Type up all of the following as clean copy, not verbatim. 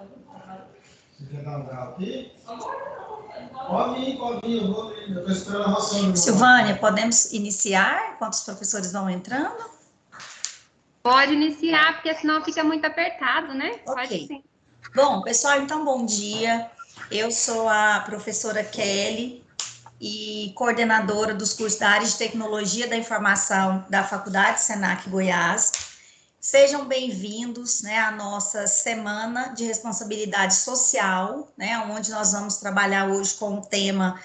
Você quer dar um grau aqui? Pode ir, eu vou ir. Eu estou esperando a ração. Silvânia, podemos iniciar enquanto os professores vão entrando? Pode iniciar, porque senão fica muito apertado, né? Ok. Pode sim. Bom, pessoal, então, bom dia. Eu sou a professora Kelly e coordenadora dos cursos da área de Tecnologia da Informação da Faculdade Senac Goiás. Sejam bem-vindos, né, à nossa Semana de Responsabilidade Social, né, onde nós vamos trabalhar hoje com o tema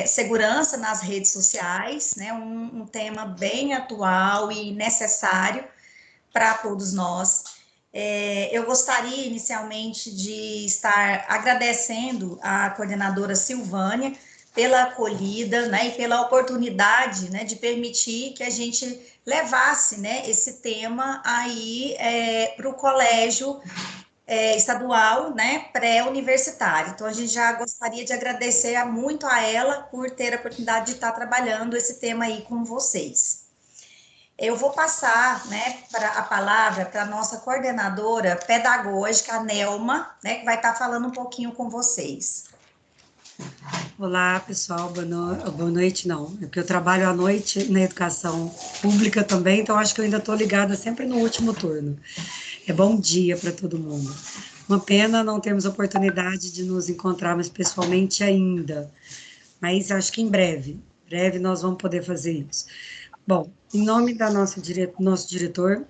segurança nas redes sociais, né, um tema bem atual e necessário para todos nós. Eu gostaria inicialmente de estar agradecendo à coordenadora Silvânia pela acolhida, né, e pela oportunidade, né, de permitir que a gente levasse, né, esse tema aí para o colégio estadual, né, pré-universitário. Então, a gente já gostaria de agradecer muito a ela por ter a oportunidade de estar trabalhando esse tema aí com vocês. Eu vou passar, né, a palavra para a nossa coordenadora pedagógica, a Nelma, né, que vai estar falando um pouquinho com vocês. Olá, pessoal, boa noite, não, é porque eu trabalho à noite na educação pública também, então acho que eu ainda estou ligada sempre no último turno. Bom dia para todo mundo. Uma pena não termos oportunidade de nos encontrarmos pessoalmente ainda, mas acho que em breve nós vamos poder fazer isso. Bom, em nome da nosso diretor,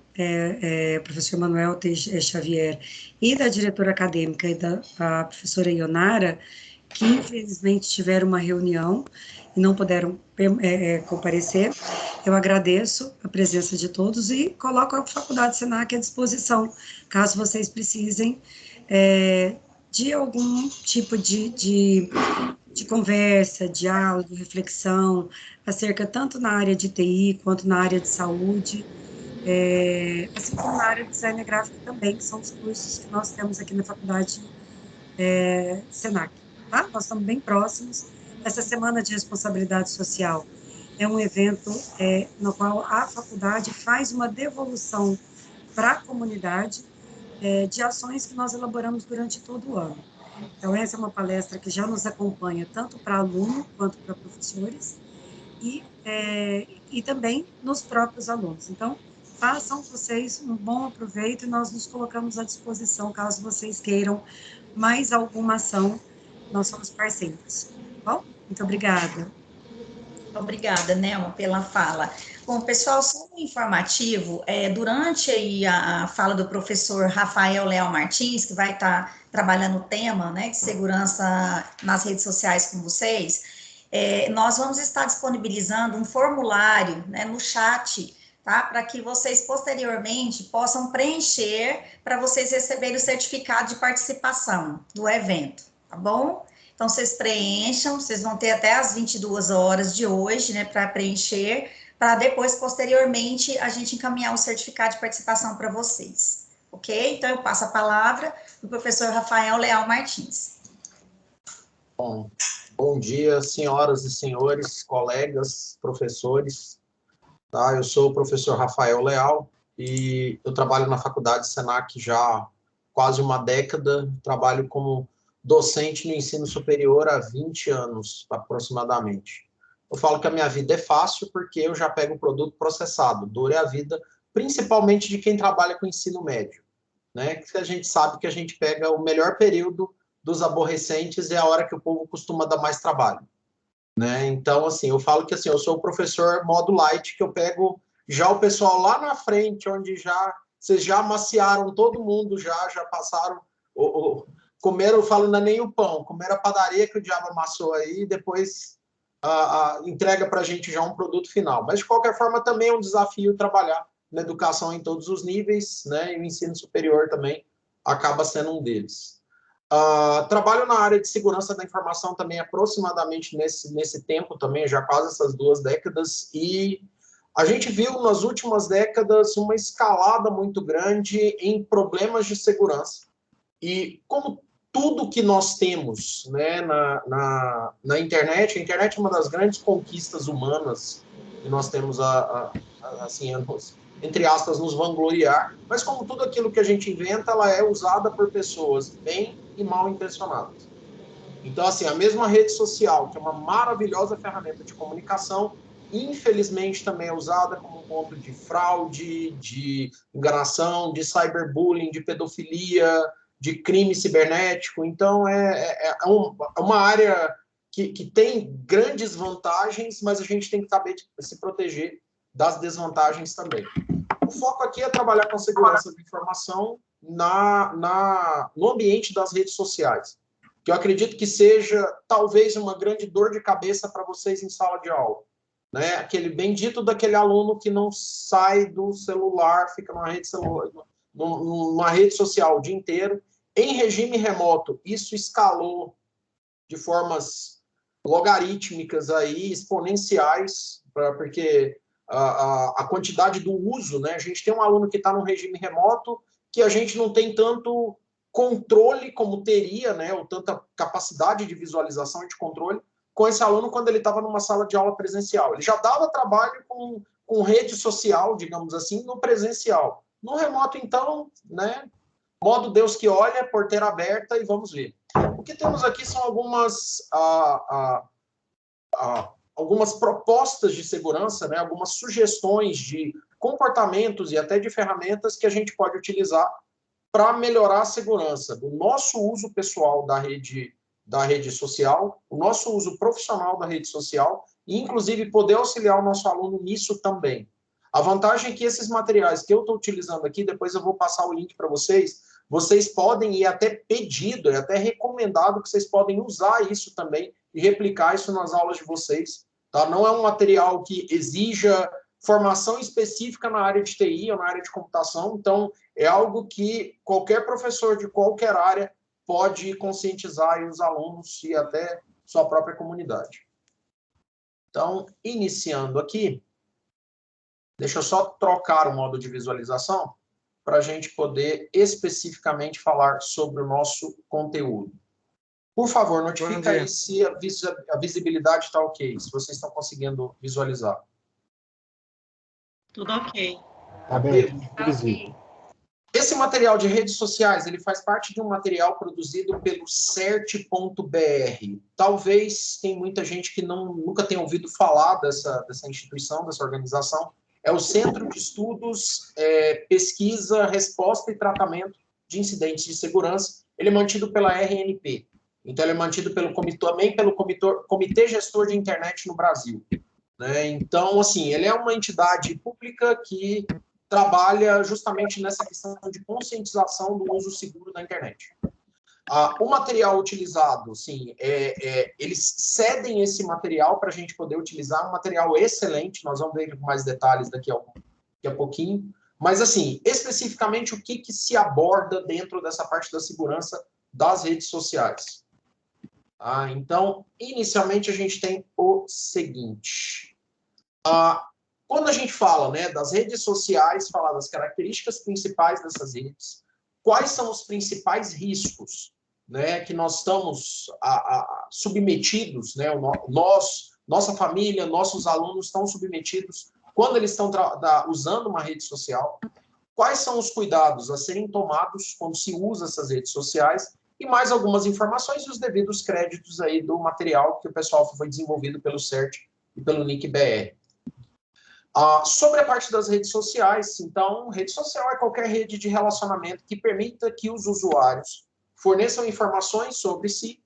professor Manuel Xavier, e da diretora acadêmica e da professora Ionara, que infelizmente tiveram uma reunião e não puderam comparecer, eu agradeço a presença de todos e coloco a Faculdade Senac à disposição, caso vocês precisem de algum tipo de conversa, diálogo, reflexão, acerca tanto na área de TI quanto na área de saúde, assim como na área de design gráfico também, que são os cursos que nós temos aqui na Faculdade Senac. Tá? Nós estamos bem próximos. Essa Semana de Responsabilidade Social é um evento no qual a faculdade faz uma devolução para a comunidade de ações que nós elaboramos durante todo o ano. Então, essa é uma palestra que já nos acompanha tanto para aluno quanto para professores e também nos próprios alunos. Então, façam vocês um bom aproveito e nós nos colocamos à disposição caso vocês queiram mais alguma ação. Nós somos parceiros. Bom, muito obrigada. Obrigada, Nelma, pela fala. Bom, pessoal, só um informativo, durante aí a fala do professor Rafael Leal Martins, que vai estar trabalhando o tema, né, de segurança nas redes sociais com vocês, nós vamos estar disponibilizando um formulário, né, no chat, tá, para que vocês posteriormente possam preencher para vocês receberem o certificado de participação do evento, tá bom? Então, vocês preencham, vocês vão ter até as 22 horas de hoje, né, para preencher, para depois, posteriormente, a gente encaminhar o certificado de participação para vocês, ok? Então, eu passo a palavra do professor Rafael Leal Martins. Bom dia, senhoras e senhores, colegas, professores. Tá? Eu sou o professor Rafael Leal e eu trabalho na Faculdade Senac já há quase uma década, trabalho como docente no ensino superior há 20 anos, aproximadamente. Eu falo que a minha vida é fácil porque eu já pego o produto processado, dura é a vida, principalmente de quem trabalha com ensino médio, né? Que a gente sabe que a gente pega o melhor período dos aborrecentes e é a hora que o povo costuma dar mais trabalho, né? Então, assim, eu falo que assim, eu sou o professor modo light, que eu pego já o pessoal lá na frente, onde vocês já amaciaram todo mundo, já passaram comeram, eu falo, não é nem o pão, comeram a padaria que o diabo amassou aí e depois entrega para a gente já um produto final. Mas, de qualquer forma, também é um desafio trabalhar na educação em todos os níveis, né? E o ensino superior também acaba sendo um deles. Trabalho na área de segurança da informação também aproximadamente nesse tempo também, já quase essas 2 décadas, e a gente viu nas últimas décadas uma escalada muito grande em problemas de segurança. E como tudo que nós temos, né, na internet, a internet é uma das grandes conquistas humanas que nós temos assim, entre aspas, nos vangloriar, mas como tudo aquilo que a gente inventa, ela é usada por pessoas bem e mal intencionadas. Então, assim, a mesma rede social, que é uma maravilhosa ferramenta de comunicação, infelizmente também é usada como um ponto de fraude, de enganação, de cyberbullying, de pedofilia, de crime cibernético. Então, é uma área que tem grandes vantagens, mas a gente tem que saber se proteger das desvantagens também. O foco aqui é trabalhar com segurança de informação no ambiente das redes sociais, que eu acredito que seja, talvez, uma grande dor de cabeça para vocês em sala de aula. Né? Aquele bendito daquele aluno que não sai do celular, fica numa rede social o dia inteiro, em regime remoto. Isso escalou de formas logarítmicas aí, exponenciais, porque a quantidade do uso, né? A gente tem um aluno que está no regime remoto que a gente não tem tanto controle como teria, né? Ou tanta capacidade de visualização e de controle com esse aluno quando ele estava numa sala de aula presencial. Ele já dava trabalho com rede social, digamos assim, no presencial. No remoto, então, né? Modo Deus que olha, porteira aberta e vamos ver. O que temos aqui são algumas propostas de segurança, né, algumas sugestões de comportamentos e até de ferramentas que a gente pode utilizar para melhorar a segurança do nosso uso pessoal da rede social, o nosso uso profissional da rede social e, inclusive, poder auxiliar o nosso aluno nisso também. A vantagem é que esses materiais que eu estou utilizando aqui, depois eu vou passar o link para vocês podem, e até pedido, é até recomendado que vocês podem usar isso também e replicar isso nas aulas de vocês. Tá? Não é um material que exija formação específica na área de TI ou na área de computação, então é algo que qualquer professor de qualquer área pode conscientizar os alunos e até sua própria comunidade. Então, iniciando aqui, deixa eu só trocar o modo de visualização para a gente poder especificamente falar sobre o nosso conteúdo. Por favor, notifica aí se a visibilidade está ok, se vocês estão conseguindo visualizar. Tudo ok. Tá bem, visível. Esse material de redes sociais, ele faz parte de um material produzido pelo CERT.br. Talvez tem muita gente que nunca tenha ouvido falar dessa instituição, dessa organização. É o Centro de Estudos, Pesquisa, Resposta e Tratamento de Incidentes de Segurança. Ele é mantido pela RNP. Então, ele é mantido também pelo Comitê Gestor de Internet no Brasil. Né? Então, assim, ele é uma entidade pública que trabalha justamente nessa questão de conscientização do uso seguro da internet. O material utilizado, sim, eles cedem esse material para a gente poder utilizar, um material excelente, nós vamos ver com mais detalhes daqui a pouquinho, mas, assim, especificamente o que se aborda dentro dessa parte da segurança das redes sociais. Então, inicialmente, a gente tem o seguinte. Quando a gente fala, né, das redes sociais, falar das características principais dessas redes, quais são os principais riscos, né, que nós estamos submetidos, né, nossa família, nossos alunos estão submetidos quando eles estão usando uma rede social, quais são os cuidados a serem tomados quando se usa essas redes sociais, e mais algumas informações e os devidos créditos aí do material que o pessoal foi desenvolvido pelo CERT e pelo NIC-BR. Sobre a parte das redes sociais, então, rede social é qualquer rede de relacionamento que permita que os usuários forneçam informações sobre si,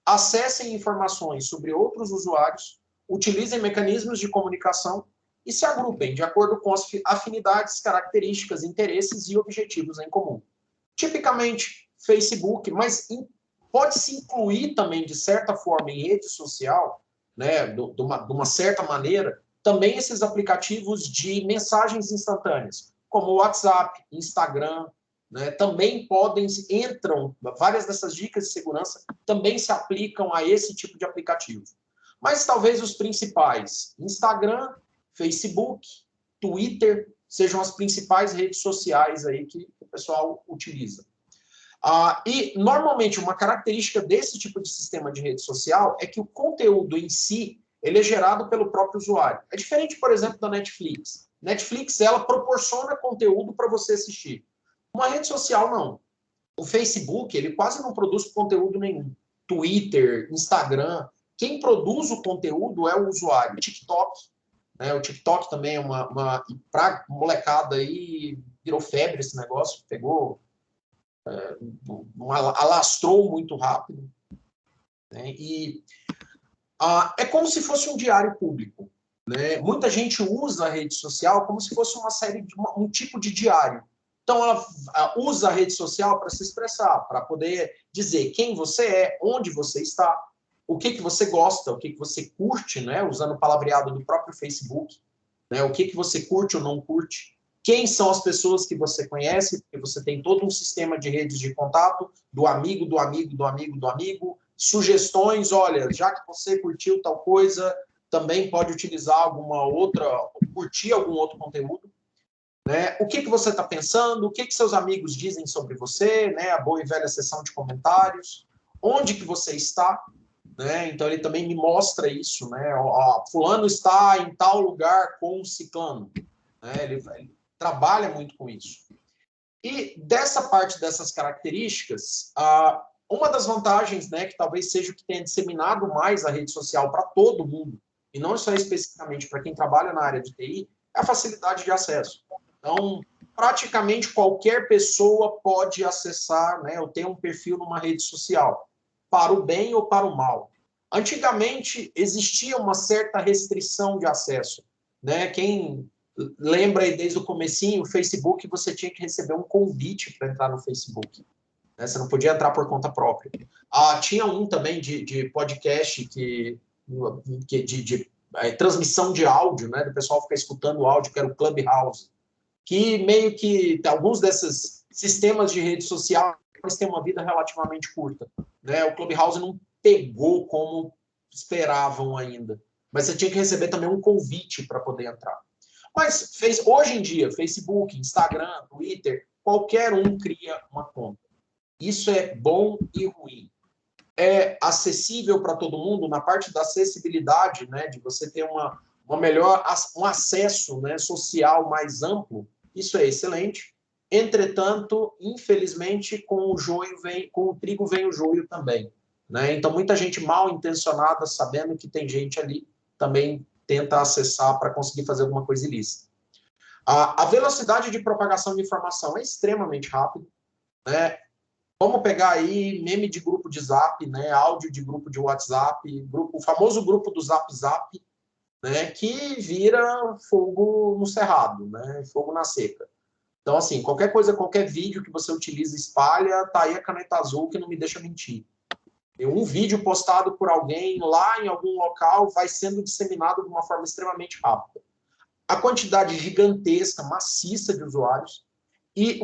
acessem informações sobre outros usuários, utilizem mecanismos de comunicação e se agrupem de acordo com as afinidades, características, interesses e objetivos em comum. Tipicamente, Facebook, mas pode-se incluir também, de certa forma, em rede social, né, de uma certa maneira, também esses aplicativos de mensagens instantâneas, como o WhatsApp, Instagram, né, também entram, várias dessas dicas de segurança também se aplicam a esse tipo de aplicativo. Mas talvez os principais, Instagram, Facebook, Twitter, sejam as principais redes sociais aí que o pessoal utiliza. E, normalmente, uma característica desse tipo de sistema de rede social é que o conteúdo em si, ele é gerado pelo próprio usuário. É diferente, por exemplo, da Netflix. Netflix, ela proporciona conteúdo para você assistir. Uma rede social, não. O Facebook, ele quase não produz conteúdo nenhum. Twitter, Instagram, quem produz o conteúdo é o usuário. TikTok, né? O TikTok também é pra molecada aí, virou febre esse negócio, pegou, alastrou muito rápido. Né? E é como se fosse um diário público. Né? Muita gente usa a rede social como se fosse uma série de um tipo de diário. Então, ela usa a rede social para se expressar, para poder dizer quem você é, onde você está, o que você gosta, o que você curte, né? Usando o palavreado do próprio Facebook, né? O que você curte ou não curte, quem são as pessoas que você conhece, porque você tem todo um sistema de redes de contato, do amigo, do amigo, do amigo, do amigo, sugestões, olha, já que você curtiu tal coisa, também pode utilizar alguma outra, curtir algum outro conteúdo. Né? O que você está pensando, o que seus amigos dizem sobre você, né? A boa e velha sessão de comentários, onde que você está, né? Então ele também me mostra isso, né? Fulano está em tal lugar com ciclano, né? Ele trabalha muito com isso. E dessa parte dessas características, uma das vantagens, né, que talvez seja o que tenha disseminado mais a rede social para todo mundo, e não só especificamente para quem trabalha na área de TI, é a facilidade de acesso. Então, praticamente qualquer pessoa pode acessar, né, ou ter um perfil numa rede social, para o bem ou para o mal. Antigamente, existia uma certa restrição de acesso. Né? Quem lembra aí desde o comecinho, o Facebook, você tinha que receber um convite para entrar no Facebook. Né? Você não podia entrar por conta própria. Tinha um também de podcast de transmissão de áudio, né? Do pessoal ficar escutando o áudio, que era o Clubhouse. Que meio que alguns desses sistemas de rede social eles têm uma vida relativamente curta. Né? O Clubhouse não pegou como esperavam ainda. Mas você tinha que receber também um convite para poder entrar. Mas hoje em dia, Facebook, Instagram, Twitter, qualquer um cria uma conta. Isso é bom e ruim. É acessível para todo mundo na parte da acessibilidade, né, de você ter um acesso, né, social mais amplo. Isso é excelente. Entretanto, infelizmente, com o trigo vem o joio também. Né? Então, muita gente mal intencionada, sabendo que tem gente ali, também tenta acessar para conseguir fazer alguma coisa ilícita. A velocidade de propagação de informação é extremamente rápida. Né? Vamos pegar aí meme de grupo de Zap, né? Áudio de grupo de WhatsApp, o famoso grupo do Zap Zap, né? Que vira fogo no cerrado, né? Fogo na seca. Então, assim, qualquer coisa, qualquer vídeo que você utiliza, espalha, tá aí a caneta azul que não me deixa mentir. Um vídeo postado por alguém lá em algum local vai sendo disseminado de uma forma extremamente rápida. A quantidade gigantesca, maciça de usuários e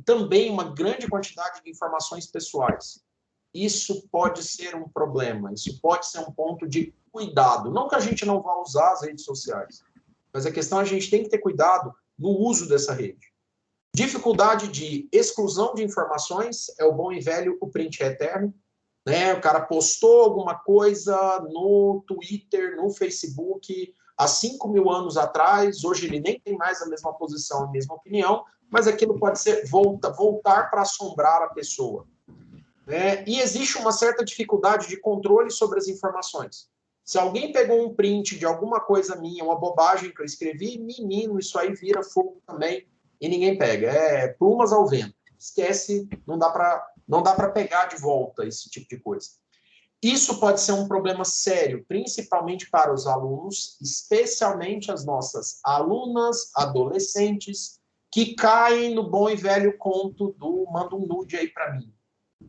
também uma grande quantidade de informações pessoais. Isso pode ser um problema, isso pode ser um ponto de cuidado. Não que a gente não vá usar as redes sociais, mas a questão é que a gente tem que ter cuidado no uso dessa rede. Dificuldade de exclusão de informações é o bom e velho, o print é eterno. Né? O cara postou alguma coisa no Twitter, no Facebook, há 5.000 anos atrás, hoje ele nem tem mais a mesma posição, a mesma opinião, mas aquilo pode ser voltar para assombrar a pessoa. Né? E existe uma certa dificuldade de controle sobre as informações. Se alguém pegou um print de alguma coisa minha, uma bobagem que eu escrevi, menino, isso aí vira fogo também e ninguém pega. É plumas ao vento. Esquece, não dá para pegar de volta esse tipo de coisa. Isso pode ser um problema sério, principalmente para os alunos, especialmente as nossas alunas, adolescentes, que caem no bom e velho conto do manda um nude aí para mim.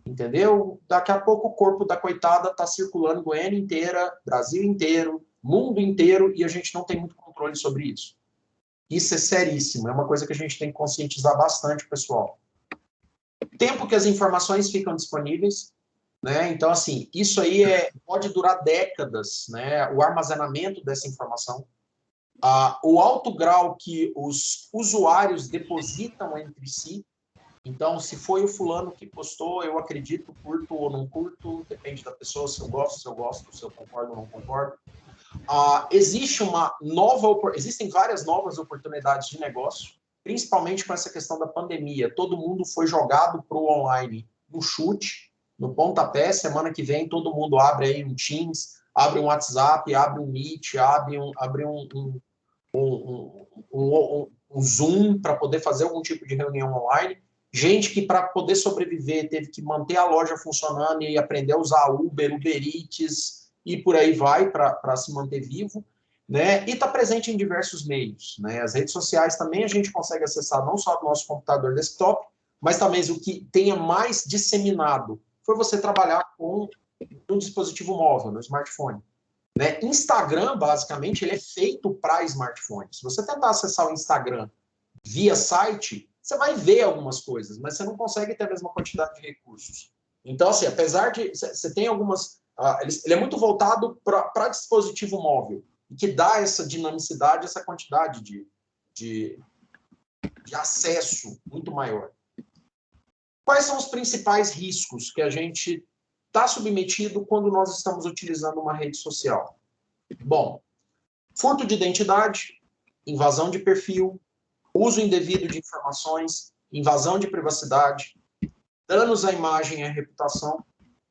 Entendeu? Daqui a pouco o corpo da coitada está circulando Goiânia inteira, Brasil inteiro, mundo inteiro, e a gente não tem muito controle sobre isso. Isso é seríssimo, é uma coisa que a gente tem que conscientizar bastante, pessoal. Tempo que as informações ficam disponíveis, né? Então, assim, isso aí pode durar décadas, né? O armazenamento dessa informação. O alto grau que os usuários depositam entre si. Então, se foi o fulano que postou, eu acredito, curto ou não curto, depende da pessoa, se eu gosto, se eu concordo ou não concordo. Existem várias novas oportunidades de negócio, principalmente com essa questão da pandemia. Todo mundo foi jogado para o online no chute, no pontapé. Semana que vem todo mundo abre aí um Teams, abre um WhatsApp, abre um Meet, abre um Zoom para poder fazer algum tipo de reunião online. Gente que, para poder sobreviver, teve que manter a loja funcionando e aprender a usar Uber Eats e por aí vai para se manter vivo, né? E está presente em diversos meios, né? As redes sociais também a gente consegue acessar não só do nosso computador desktop, mas também o que tenha mais disseminado foi você trabalhar com um dispositivo móvel, no smartphone. Né? Instagram, basicamente, ele é feito para smartphone. Se você tentar acessar o Instagram via site, você vai ver algumas coisas, mas você não consegue ter a mesma quantidade de recursos. Então, assim, apesar de... Você tem algumas... ele é muito voltado para dispositivo móvel, que dá essa dinamicidade, essa quantidade de acesso muito maior. Quais são os principais riscos que a gente está submetido quando nós estamos utilizando uma rede social? Bom, furto de identidade, invasão de perfil, uso indevido de informações, invasão de privacidade, danos à imagem e à reputação,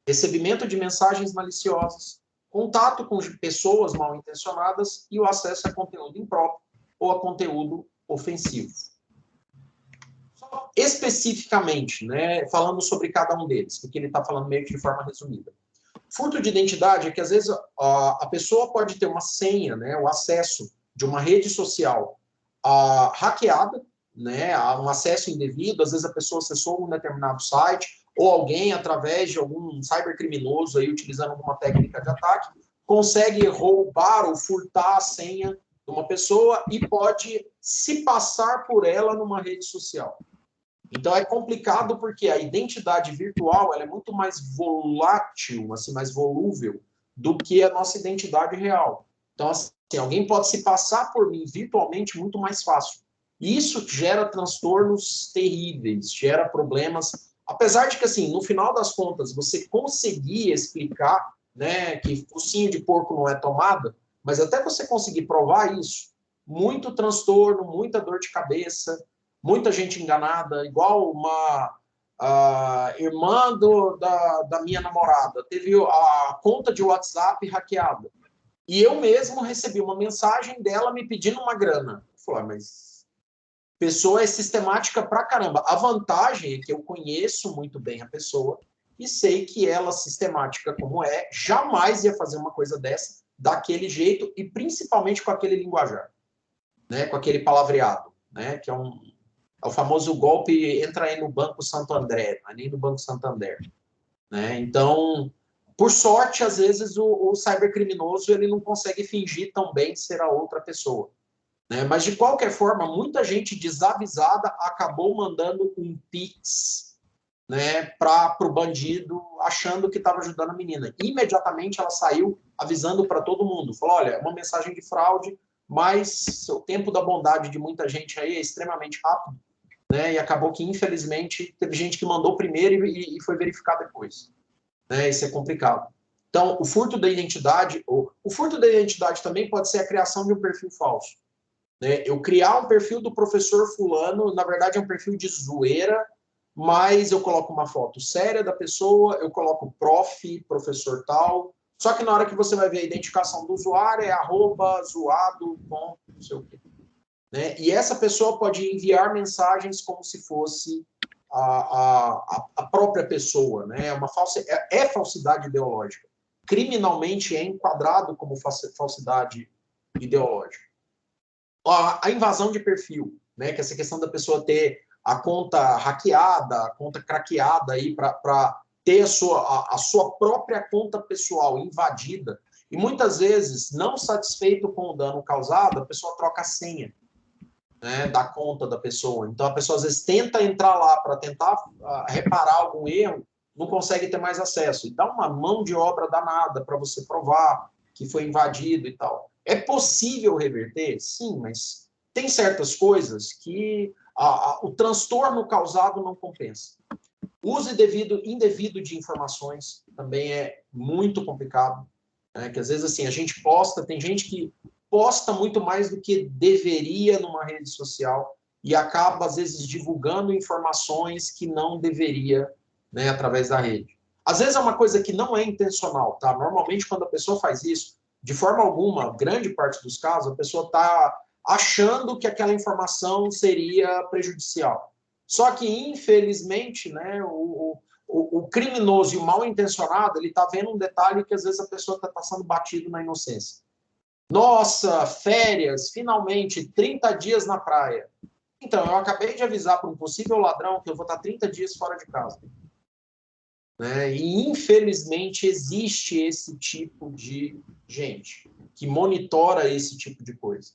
recebimento de mensagens maliciosas, contato com pessoas mal intencionadas e o acesso a conteúdo impróprio ou a conteúdo ofensivo. Especificamente, né, falando sobre cada um deles, porque ele está falando meio que de forma resumida. Furto de identidade é que, às vezes, a pessoa pode ter uma senha, né, o acesso de uma rede social hackeada, né, um acesso indevido, às vezes a pessoa acessou um determinado site, ou alguém, através de algum cybercriminoso, aí, utilizando alguma técnica de ataque, consegue roubar ou furtar a senha de uma pessoa e pode se passar por ela numa rede social. Então é complicado porque a identidade virtual ela é muito mais volátil, assim, mais volúvel do que a nossa identidade real. Então, assim, alguém pode se passar por mim virtualmente muito mais fácil. E isso gera transtornos terríveis, gera problemas. Apesar de que, assim, no final das contas, você conseguir explicar, né, que focinho de porco não é tomada, mas até você conseguir provar isso, muito transtorno, muita dor de cabeça, muita gente enganada, igual uma irmã da minha namorada, teve a conta de WhatsApp hackeada. E eu mesmo recebi uma mensagem dela me pedindo uma grana. Eu falei, mas a pessoa é sistemática pra caramba. A vantagem é que eu conheço muito bem a pessoa e sei que ela, sistemática como é, jamais ia fazer uma coisa dessa daquele jeito e principalmente com aquele linguajar, né? Com aquele palavreado, né? Que é o famoso golpe, entra aí no Banco Santander, não é nem no Banco Santander. Né? Então, por sorte, às vezes o cybercriminoso ele não consegue fingir tão bem ser a outra pessoa. Né? Mas, de qualquer forma, muita gente desavisada acabou mandando um Pix, né, para o bandido, achando que estava ajudando a menina. Imediatamente ela saiu avisando para todo mundo. Falou, olha, é uma mensagem de fraude, mas o tempo da bondade de muita gente aí é extremamente rápido. Né, e acabou que, infelizmente, teve gente que mandou primeiro e foi verificar depois. Né, isso é complicado. Então, o furto da identidade também pode ser a criação de um perfil falso. Né? Eu criar um perfil do professor fulano, na verdade é um perfil de zoeira, mas eu coloco uma foto séria da pessoa, eu coloco professor tal, só que na hora que você vai ver a identificação do usuário é @zoado, não sei o quê. Né? E essa pessoa pode enviar mensagens como se fosse a própria pessoa. Né? É falsidade ideológica. Criminalmente é enquadrado como falsidade ideológica. A invasão de perfil, né? Que é essa questão da pessoa ter a conta hackeada, a conta craqueada para ter a sua própria conta pessoal invadida. E muitas vezes, não satisfeito com o dano causado, a pessoa troca a senha. Né, da conta da pessoa. Então, a pessoa, às vezes, tenta entrar lá para tentar reparar algum erro, não consegue ter mais acesso. E dá uma mão de obra danada para você provar que foi invadido e tal. É possível reverter? Sim, mas tem certas coisas que o transtorno causado não compensa. O uso indevido de informações também é muito complicado. né? Que às vezes assim, a gente posta, tem gente que posta muito mais do que deveria numa rede social e acaba, às vezes, divulgando informações que não deveria, né, através da rede. Às vezes é uma coisa que não é intencional, tá? Normalmente, quando a pessoa faz isso, de forma alguma, grande parte dos casos, a pessoa está achando que aquela informação seria prejudicial. Só que, infelizmente, né, o criminoso e o mal intencionado, ele está vendo um detalhe que, às vezes, a pessoa está passando batido na inocência. Nossa, férias, finalmente, 30 dias na praia. Então, eu acabei de avisar para um possível ladrão que eu vou estar 30 dias fora de casa. Né? E, infelizmente, existe esse tipo de gente que monitora esse tipo de coisa.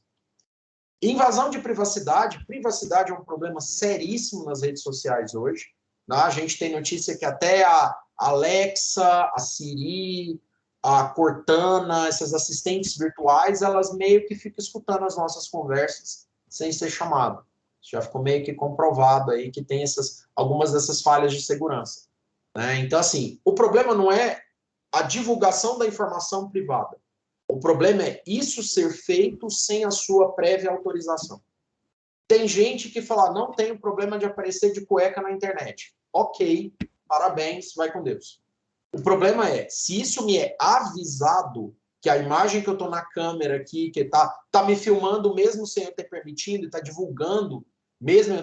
Invasão de privacidade. Privacidade é um problema seríssimo nas redes sociais hoje. Né? A gente tem notícia que até a Alexa, a Siri, a Cortana, essas assistentes virtuais, elas meio que ficam escutando as nossas conversas sem ser chamado. Já ficou meio que comprovado aí que tem algumas dessas falhas de segurança. Né? Então, assim, o problema não é a divulgação da informação privada. O problema é isso ser feito sem a sua prévia autorização. Tem gente que fala, não tem problema de aparecer de cueca na internet. Ok, parabéns, vai com Deus. O problema é, se isso me é avisado, que a imagem que eu estou na câmera aqui, que tá me filmando mesmo sem eu ter permitido, está divulgando, mesmo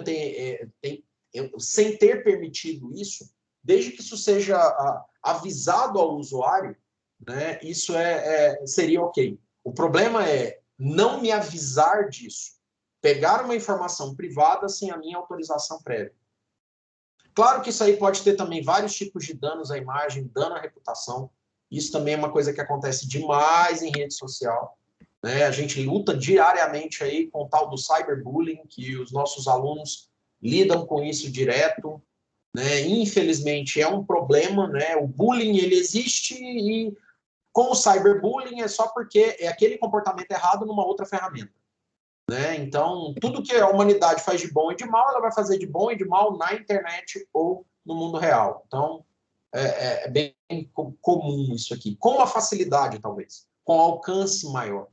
eu sem ter permitido isso, desde que isso seja avisado ao usuário, né, isso seria ok. O problema é não me avisar disso. Pegar uma informação privada sem a minha autorização prévia. Claro que isso aí pode ter também vários tipos de danos à imagem, dano à reputação. Isso também é uma coisa que acontece demais em rede social. Né? A gente luta diariamente aí com o tal do cyberbullying, que os nossos alunos lidam com isso direto. Né? Infelizmente, é um problema. Né? O bullying, ele existe e com o cyberbullying é só porque é aquele comportamento errado numa outra ferramenta. Né? Então, tudo que a humanidade faz de bom e de mal, ela vai fazer de bom e de mal na internet ou no mundo real. Então, é bem comum isso aqui. Com uma facilidade, talvez. Com alcance maior.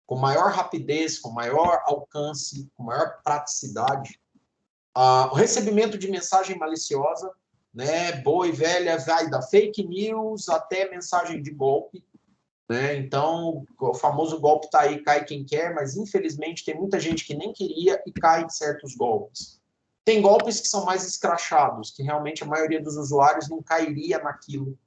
Com maior rapidez, com maior alcance, com maior praticidade. O recebimento de mensagem maliciosa, né? Boa e velha, vai da fake news até mensagem de golpe. Né? Então, o famoso golpe está aí, cai quem quer, mas infelizmente tem muita gente que nem queria e cai em certos golpes. Tem golpes que são mais escrachados, que realmente a maioria dos usuários não cairia naquilo,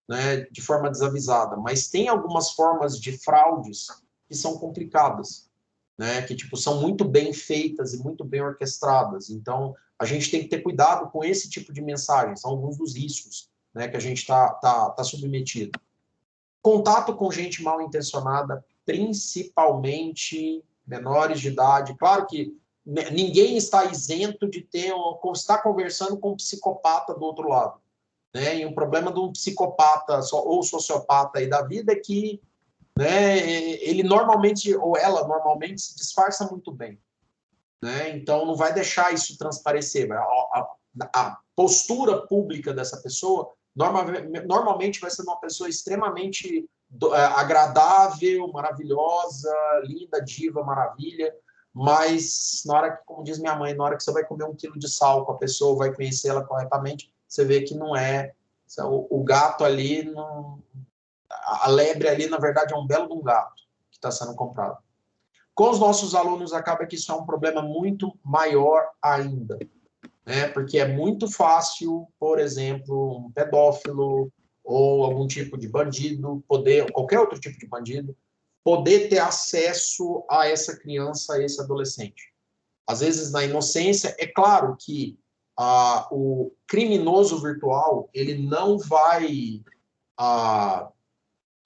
né, de forma desavisada. Mas tem algumas formas de fraudes que são complicadas, né, que tipo, são muito bem feitas e muito bem orquestradas. Então, a gente tem que ter cuidado com esse tipo de mensagem, são alguns dos riscos, né, que a gente tá submetido. Contato com gente mal intencionada, principalmente menores de idade. Claro que ninguém está isento de estar conversando com um psicopata do outro lado. Né? E o problema de um psicopata ou sociopata aí da vida é que, né, ele normalmente, ou ela normalmente, se disfarça muito bem. Né? Então, não vai deixar isso transparecer. A postura pública dessa pessoa normalmente vai ser uma pessoa extremamente agradável, maravilhosa, linda, diva, maravilha, mas na hora que, como diz minha mãe, na hora que você vai comer 1 quilo de sal com a pessoa, vai conhecê-la corretamente, você vê que não é. O gato ali, a lebre ali, na verdade, é um belo de um gato que está sendo comprado. Com os nossos alunos, acaba que isso é um problema muito maior ainda. Né? Porque é muito fácil, por exemplo, um pedófilo ou algum tipo de bandido, qualquer outro tipo de bandido, poder ter acesso a essa criança, a esse adolescente. Às vezes, na inocência, é claro que o criminoso virtual, ele não vai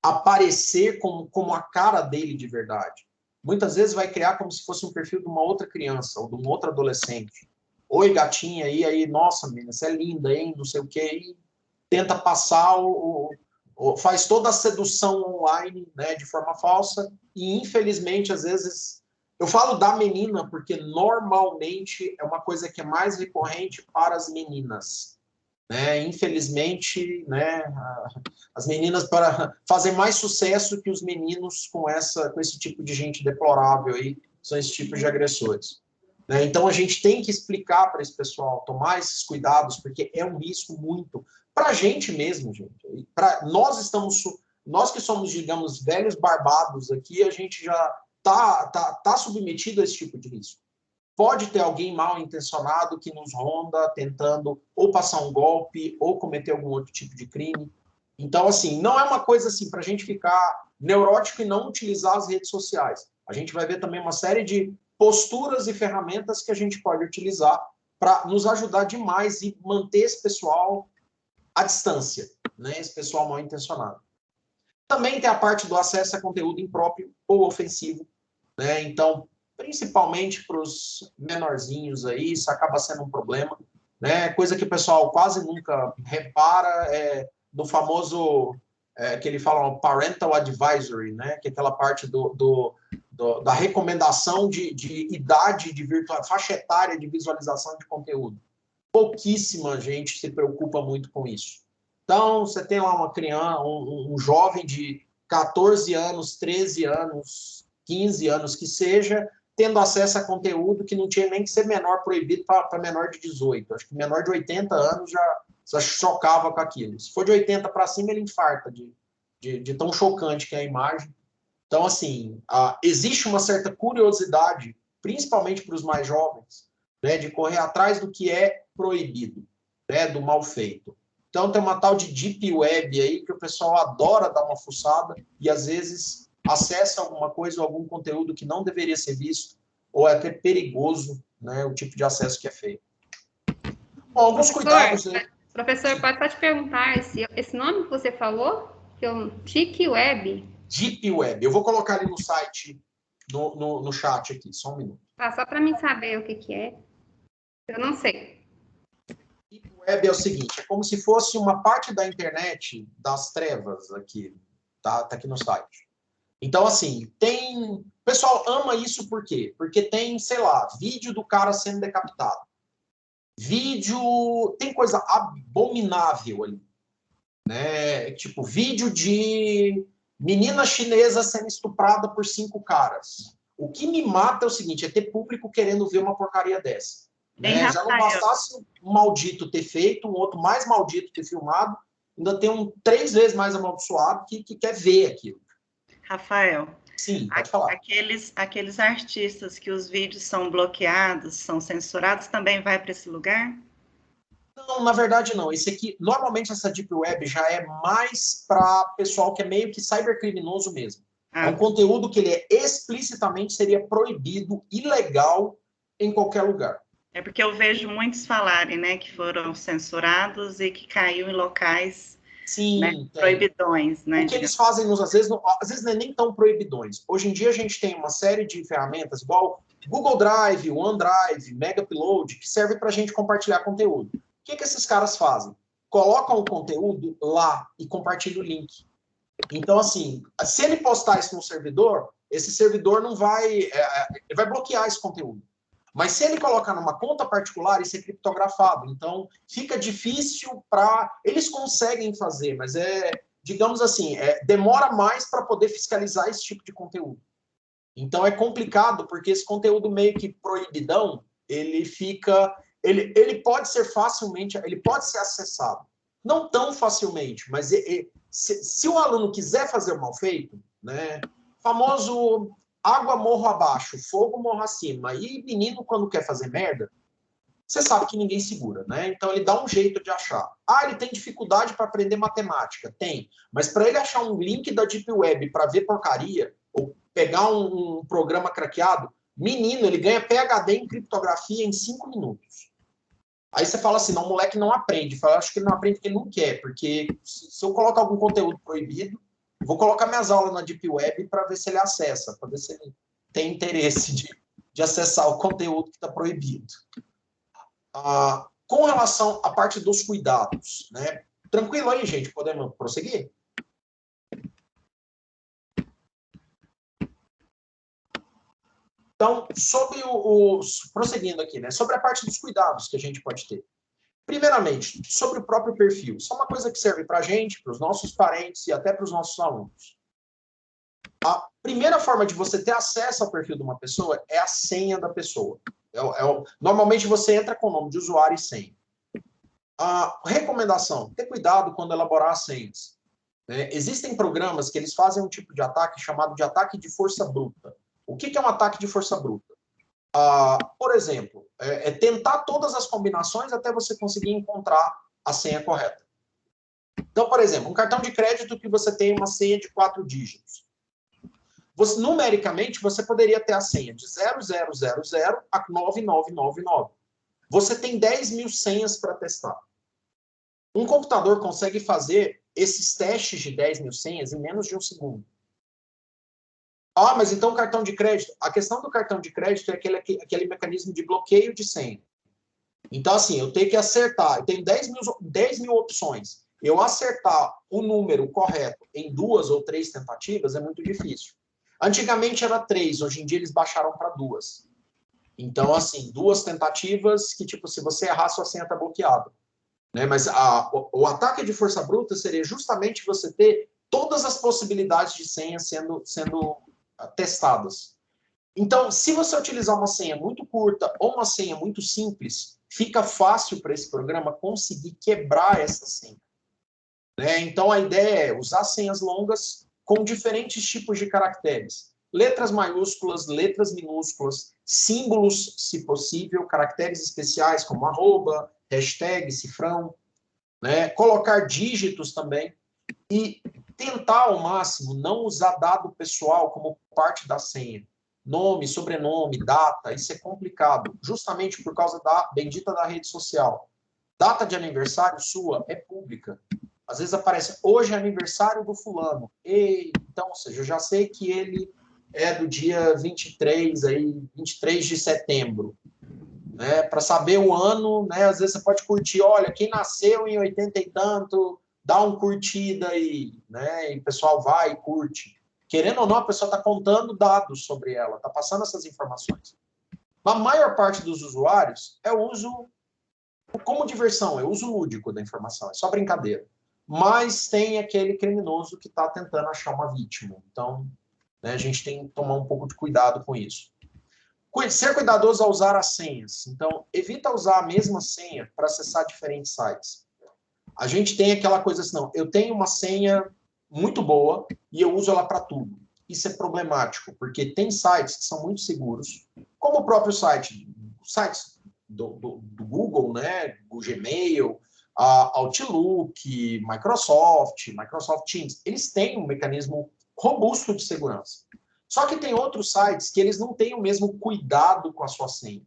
aparecer como a cara dele de verdade. Muitas vezes vai criar como se fosse um perfil de uma outra criança ou de um outro adolescente. Oi, gatinha, e aí, nossa, menina, você é linda, hein, não sei o quê, e tenta passar, faz toda a sedução online, né, de forma falsa, e infelizmente, às vezes, eu falo da menina, porque normalmente é uma coisa que é mais recorrente para as meninas, né? Infelizmente, né, as meninas fazem mais sucesso que os meninos com esse tipo de gente deplorável aí, são esse tipo de agressores. Né? Então, a gente tem que explicar para esse pessoal tomar esses cuidados, porque é um risco muito para a gente mesmo, gente. Nós que somos, digamos, velhos barbados aqui, a gente já tá submetido a esse tipo de risco. Pode ter alguém mal intencionado que nos ronda, tentando ou passar um golpe, ou cometer algum outro tipo de crime. Então, assim, não é uma coisa assim para a gente ficar neurótico e não utilizar as redes sociais. A gente vai ver também uma série de posturas e ferramentas que a gente pode utilizar para nos ajudar demais e manter esse pessoal à distância, né? Esse pessoal mal intencionado. Também tem a parte do acesso a conteúdo impróprio ou ofensivo, né? Então, principalmente para os menorzinhos aí, isso acaba sendo um problema, né? Coisa que o pessoal quase nunca repara do famoso que ele fala parental advisory, né? Que é aquela parte da recomendação de idade de faixa etária de visualização de conteúdo. Pouquíssima gente se preocupa muito com isso. Então, você tem lá uma criança, um jovem de 14 anos, 13 anos, 15 anos que seja, tendo acesso a conteúdo que não tinha nem que ser menor proibido para menor de 18. Acho que menor de 80 anos já chocava com aquilo. Se for de 80 para cima, ele infarta de tão chocante que é a imagem. Então, assim, existe uma certa curiosidade, principalmente para os mais jovens, né, de correr atrás do que é proibido, né, do mal feito. Então, tem uma tal de Deep Web aí que o pessoal adora dar uma fuçada e, às vezes, acessa alguma coisa ou algum conteúdo que não deveria ser visto ou é até perigoso, né, o tipo de acesso que é feito. Bom, alguns cuidados... Professor, pode só te perguntar, esse nome que você falou, que é o Deep Web? Deep Web. Eu vou colocar ali no site, no chat aqui, só um minuto. Só para mim saber o que é. Eu não sei. Deep Web é o seguinte, é como se fosse uma parte da internet das trevas aqui, tá aqui no site. Então, assim, o pessoal ama isso por quê? Porque tem, sei lá, vídeo do cara sendo decapitado. Tem coisa abominável ali. Né? Tipo, vídeo de menina chinesa sendo estuprada por 5 caras. O que me mata é o seguinte, é ter público querendo ver uma porcaria dessa. Né? Já não bastasse um maldito ter feito, um outro mais maldito ter filmado, ainda tem 3 vezes mais amaldiçoado que quer ver aquilo. Rafael, sim, pode falar. Aqueles artistas que os vídeos são bloqueados, são censurados, também vai para esse lugar? Não, na verdade não. Esse aqui, normalmente essa Deep Web já é mais para pessoal que é meio que cybercriminoso mesmo. É um conteúdo que ele explicitamente seria proibido, ilegal em qualquer lugar. É porque eu vejo muitos falarem, né, que foram censurados e que caiu em locais, sim, né, proibidões, né? O que eles fazem, às vezes não é nem tão proibidões. Hoje em dia a gente tem uma série de ferramentas, igual Google Drive, OneDrive, Mega Upload, que serve para a gente compartilhar conteúdo. O que esses caras fazem? Colocam o conteúdo lá e compartilham o link. Então, assim, se ele postar isso no servidor, esse servidor não vai... ele vai bloquear esse conteúdo. Mas se ele colocar numa conta particular, isso é criptografado. Então, fica difícil para... Eles conseguem fazer, mas digamos assim, demora mais para poder fiscalizar esse tipo de conteúdo. Então, é complicado, porque esse conteúdo meio que proibidão, ele fica... Ele pode ser facilmente... Ele pode ser acessado. Não tão facilmente, mas se o aluno quiser fazer o mal feito, né, famoso... Água morro abaixo, fogo morro acima. E menino, quando quer fazer merda, você sabe que ninguém segura, né? Então ele dá um jeito de achar. Ele tem dificuldade para aprender matemática? Tem. Mas para ele achar um link da Deep Web para ver porcaria, ou pegar um programa craqueado, menino, ele ganha PhD em criptografia em 5 minutos. Aí você fala assim, não, o moleque não aprende. Eu acho que ele não aprende porque ele não quer, porque se eu colocar algum conteúdo proibido, vou colocar minhas aulas na Deep Web para ver se ele acessa, para ver se ele tem interesse de acessar o conteúdo que está proibido. Com relação à parte dos cuidados, né? Tranquilo aí, gente? Podemos prosseguir? Então, prosseguindo aqui, né? Sobre a parte dos cuidados que a gente pode ter. Primeiramente, sobre o próprio perfil. Isso é uma coisa que serve para a gente, para os nossos parentes e até para os nossos alunos. A primeira forma de você ter acesso ao perfil de uma pessoa é a senha da pessoa. Normalmente você entra com o nome de usuário e senha. A recomendação, ter cuidado quando elaborar as senhas. Existem programas que eles fazem um tipo de ataque chamado de ataque de força bruta. O que é um ataque de força bruta? Por exemplo, tentar todas as combinações até você conseguir encontrar a senha correta. Então, por exemplo, um cartão de crédito que você tem uma senha de 4 dígitos. Numericamente, você poderia ter a senha de 0000 a 9999. Você tem 10 mil senhas para testar. Um computador consegue fazer esses testes de 10 mil senhas em menos de um segundo. Mas então o cartão de crédito... A questão do cartão de crédito é aquele mecanismo de bloqueio de senha. Então, assim, eu tenho que acertar. Eu tenho 10 mil opções. Eu acertar o número correto em 2 ou 3 tentativas é muito difícil. Antigamente era 3, hoje em dia eles baixaram para 2. Então, assim, 2 tentativas que, tipo, se você errar, sua senha está bloqueada. Mas o ataque de força bruta seria justamente você ter todas as possibilidades de senha sendo testadas. Então, se você utilizar uma senha muito curta ou uma senha muito simples, fica fácil para esse programa conseguir quebrar essa senha. Então, a ideia é usar senhas longas com diferentes tipos de caracteres. Letras maiúsculas, letras minúsculas, símbolos, se possível, caracteres especiais como arroba, hashtag, cifrão, colocar dígitos também e tentar ao máximo não usar dado pessoal como parte da senha. Nome, sobrenome, data, isso é complicado, justamente por causa da bendita da rede social. Data de aniversário sua é pública. Às vezes aparece, hoje é aniversário do fulano. Então, ou seja, eu já sei que ele é do dia 23 de setembro. Para saber o ano, às vezes você pode curtir, olha, quem nasceu em 80 e tanto, dá um curtida aí, e o pessoal vai e curte. Querendo ou não, a pessoa está contando dados sobre ela, está passando essas informações. A maior parte dos usuários é uso como diversão, é uso lúdico da informação, é só brincadeira. Mas tem aquele criminoso que está tentando achar uma vítima. Então, a gente tem que tomar um pouco de cuidado com isso. Ser cuidadoso ao usar as senhas. Então, evita usar a mesma senha para acessar diferentes sites. A gente tem aquela coisa assim, não, eu tenho uma senha muito boa e eu uso ela para tudo. Isso é problemático, porque tem sites que são muito seguros, como o próprio sites do Google, o Gmail, a Outlook, Microsoft Teams, eles têm um mecanismo robusto de segurança. Só que tem outros sites que eles não têm o mesmo cuidado com a sua senha.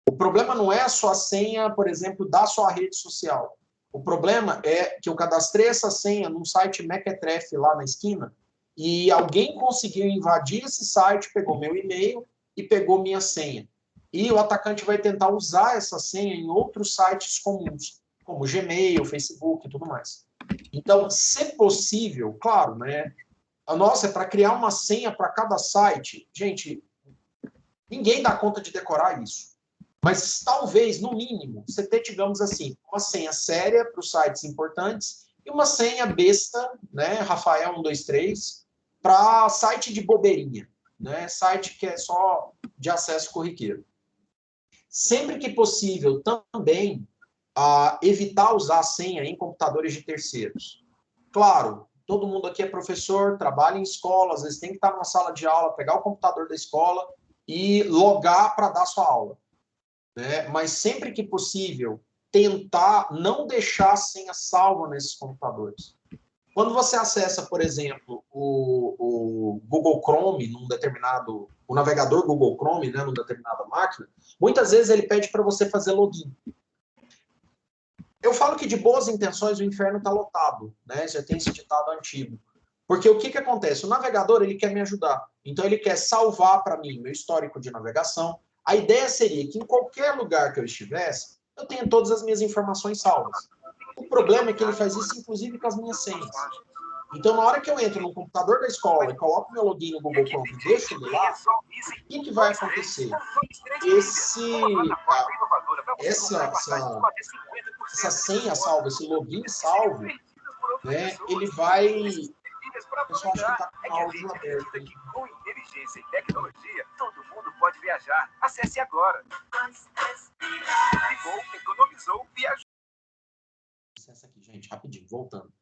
O problema não é a sua senha, por exemplo, da sua rede social. O problema é que eu cadastrei essa senha num site mequetrefe lá na esquina e alguém conseguiu invadir esse site, pegou meu e-mail e pegou minha senha. E o atacante vai tentar usar essa senha em outros sites comuns, como Gmail, Facebook e tudo mais. Então, se possível, claro, a nossa é para criar uma senha para cada site. Gente, ninguém dá conta de decorar isso. Mas talvez, no mínimo, você ter, digamos assim, uma senha séria para os sites importantes e uma senha besta, Rafael 123, para site de bobeirinha, site que é só de acesso corriqueiro. Sempre que possível, também evitar usar a senha em computadores de terceiros. Claro, todo mundo aqui é professor, trabalha em escola, às vezes tem que estar numa sala de aula, pegar o computador da escola e logar para dar sua aula. Mas sempre que possível, tentar não deixar a senha salva nesses computadores. Quando você acessa, por exemplo, o Google Chrome, o navegador Google Chrome, numa determinada máquina, muitas vezes ele pede para você fazer login. Eu falo que de boas intenções o inferno está lotado, já tem esse ditado antigo. Porque o que acontece? O navegador ele quer me ajudar. Então ele quer salvar para mim meu histórico de navegação. A ideia seria que em qualquer lugar que eu estivesse, eu tenha todas as minhas informações salvas. O problema é que ele faz isso, inclusive, com as minhas senhas. Então, na hora que eu entro no computador da escola e coloco meu login no Google Chrome e deixo ele lá, o que vai acontecer? essa senha salva, esse login salvo, né, ele vai... O pessoal acha que está com o áudio aberto. Com inteligência e tecnologia, todo mundo pode viajar. Acesse agora. Ligou, economizou, viajou. Licença aqui, gente, rapidinho, voltando.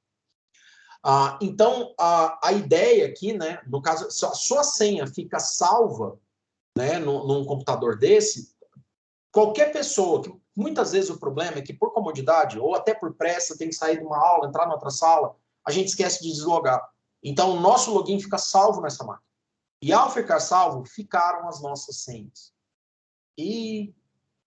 Então, a ideia aqui, né, no caso, se a sua senha fica salva, né, num computador desse, qualquer pessoa, que muitas vezes o problema é que por comodidade, ou até por pressa, tem que sair de uma aula, entrar na outra sala, a gente esquece de deslogar. Então, o nosso login fica salvo nessa máquina. E ao ficar salvo, ficaram as nossas senhas. E,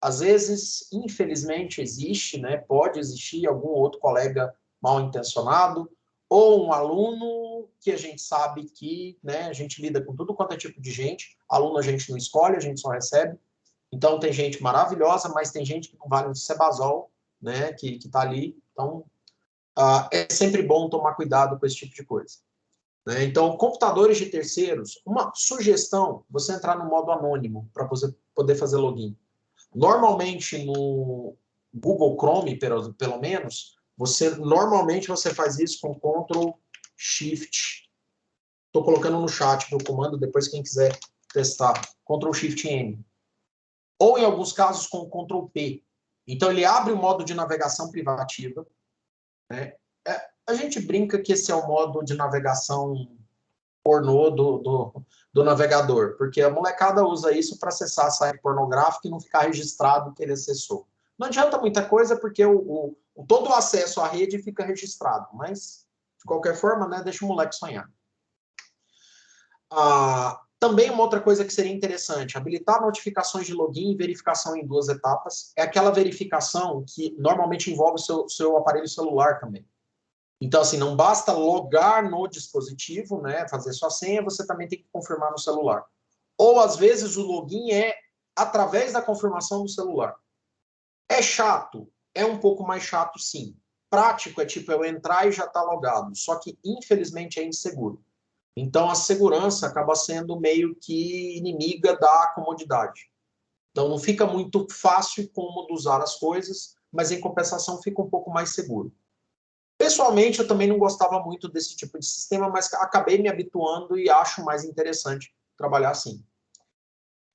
às vezes, infelizmente, existe, né, pode existir algum outro colega mal intencionado, ou um aluno que a gente sabe que, né, a gente lida com tudo quanto é tipo de gente. Aluno a gente não escolhe, a gente só recebe. Então, tem gente maravilhosa, mas tem gente que não vale um sebazol, né, que está ali. Então, é sempre bom tomar cuidado com esse tipo de coisa. Né? Então, computadores de terceiros, uma sugestão, você entrar no modo anônimo para você poder fazer login. Normalmente, no Google Chrome, pelo menos, normalmente você faz isso com Ctrl Shift. Estou colocando no chat para o comando, depois quem quiser testar. Ctrl Shift N. Ou, em alguns casos, com Ctrl P. Então, ele abre o modo de navegação privativa. Né? A gente brinca que esse é o modo de navegação pornô do navegador, porque a molecada usa isso para acessar site pornográfico e não ficar registrado que ele acessou. Não adianta muita coisa, porque todo o acesso à rede fica registrado, mas, de qualquer forma, né, deixa o moleque sonhar. Também uma outra coisa que seria interessante, habilitar notificações de login e verificação em 2 etapas. É aquela verificação que normalmente envolve o seu aparelho celular também. Então, assim, não basta logar no dispositivo, né, fazer sua senha, você também tem que confirmar no celular. Ou, às vezes, o login é através da confirmação do celular. É chato? É um pouco mais chato, sim. Prático é tipo eu entrar e já está logado. Só que, infelizmente, é inseguro. Então, a segurança acaba sendo meio que inimiga da comodidade. Então, não fica muito fácil e cômodo usar as coisas, mas, em compensação, fica um pouco mais seguro. Pessoalmente, eu também não gostava muito desse tipo de sistema, mas acabei me habituando e acho mais interessante trabalhar assim.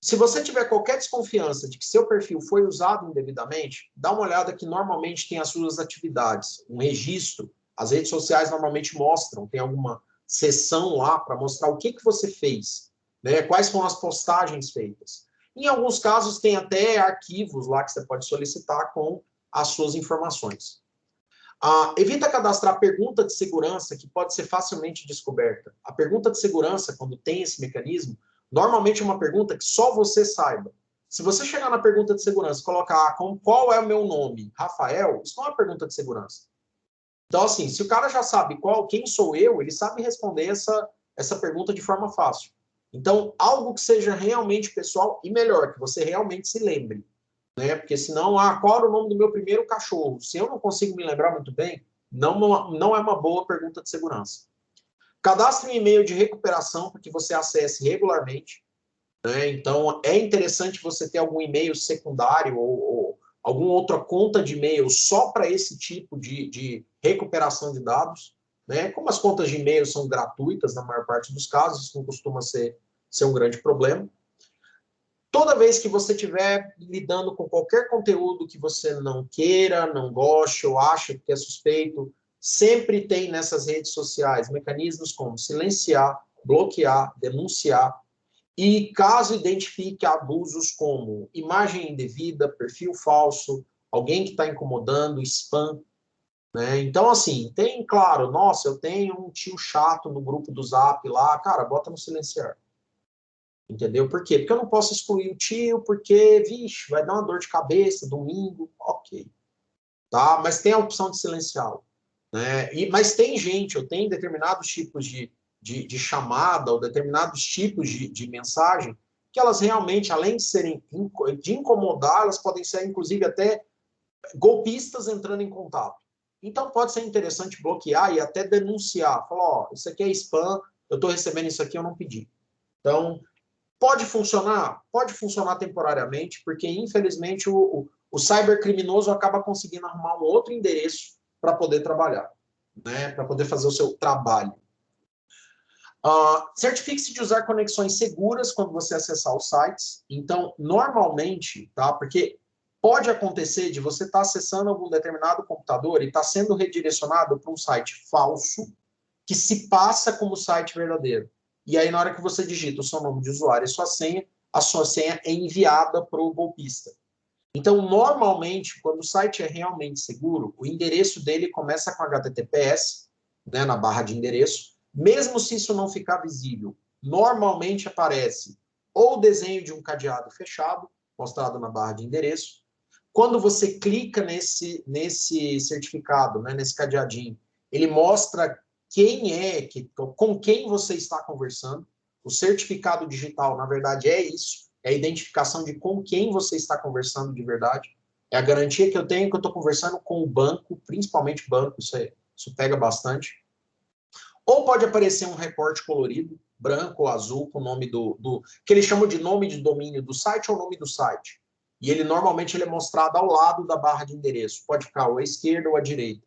Se você tiver qualquer desconfiança de que seu perfil foi usado indevidamente, dá uma olhada que normalmente tem as suas atividades, um registro. As redes sociais normalmente mostram, tem alguma seção lá para mostrar o que você fez, né? Quais foram as postagens feitas. Em alguns casos, tem até arquivos lá que você pode solicitar com as suas informações. Evita cadastrar pergunta de segurança que pode ser facilmente descoberta. A pergunta de segurança, quando tem esse mecanismo, normalmente é uma pergunta que só você saiba. Se você chegar na pergunta de segurança e colocar qual é o meu nome, Rafael, isso não é uma pergunta de segurança. Então, assim, se o cara já sabe quem sou eu, ele sabe responder essa pergunta de forma fácil. Então, algo que seja realmente pessoal e melhor, que você realmente se lembre. Né? Porque senão, qual era o nome do meu primeiro cachorro? Se eu não consigo me lembrar muito bem, não é uma boa pergunta de segurança. Cadastre um e-mail de recuperação para que você acesse regularmente. Né? Então, é interessante você ter algum e-mail secundário ou alguma outra conta de e-mail só para esse tipo de recuperação de dados. Né? Como as contas de e-mail são gratuitas na maior parte dos casos, isso não costuma ser um grande problema. Toda vez que você estiver lidando com qualquer conteúdo que você não queira, não goste ou acha que é suspeito, sempre tem nessas redes sociais mecanismos como silenciar, bloquear, denunciar e, caso identifique abusos como imagem indevida, perfil falso, alguém que está incomodando, spam. Né? Então, assim, tem, claro, nossa, eu tenho um tio chato no grupo do Zap lá, cara, bota no silenciar. Entendeu? Por quê? Porque eu não posso excluir o tio, porque, vixe, vai dar uma dor de cabeça, domingo, ok. Tá? Mas tem a opção de silenciá-lo. Né? Mas tem gente, eu tenho determinados tipos de chamada ou determinados tipos de mensagem que elas realmente, além de serem de incomodar, elas podem ser, inclusive, até golpistas entrando em contato. Então, pode ser interessante bloquear e até denunciar. Falar, isso aqui é spam, eu estou recebendo isso aqui, eu não pedi. Então, pode funcionar? Pode funcionar temporariamente, porque, infelizmente, o o cybercriminoso acaba conseguindo arrumar um outro endereço para poder trabalhar, né? Para poder fazer o seu trabalho. Certifique-se de usar conexões seguras quando você acessar os sites. Então, normalmente, tá? Porque pode acontecer de você estar acessando algum determinado computador e estar sendo redirecionado para um site falso que se passa como site verdadeiro. E aí, na hora que você digita o seu nome de usuário e a sua senha é enviada para o golpista. Então, normalmente, quando o site é realmente seguro, o endereço dele começa com HTTPS, né, na barra de endereço. Mesmo se isso não ficar visível, normalmente aparece ou o desenho de um cadeado fechado, mostrado na barra de endereço. Quando você clica nesse certificado, né, nesse cadeadinho, ele mostra com quem você está conversando. O certificado digital, na verdade, é isso. É a identificação de com quem você está conversando de verdade. É a garantia que eu tenho que eu estou conversando com o banco, principalmente banco, isso pega bastante. Ou pode aparecer um recorte colorido, branco ou azul, com o nome que eles chamam de nome de domínio do site ou nome do site. E ele normalmente é mostrado ao lado da barra de endereço. Pode ficar ou à esquerda ou à direita.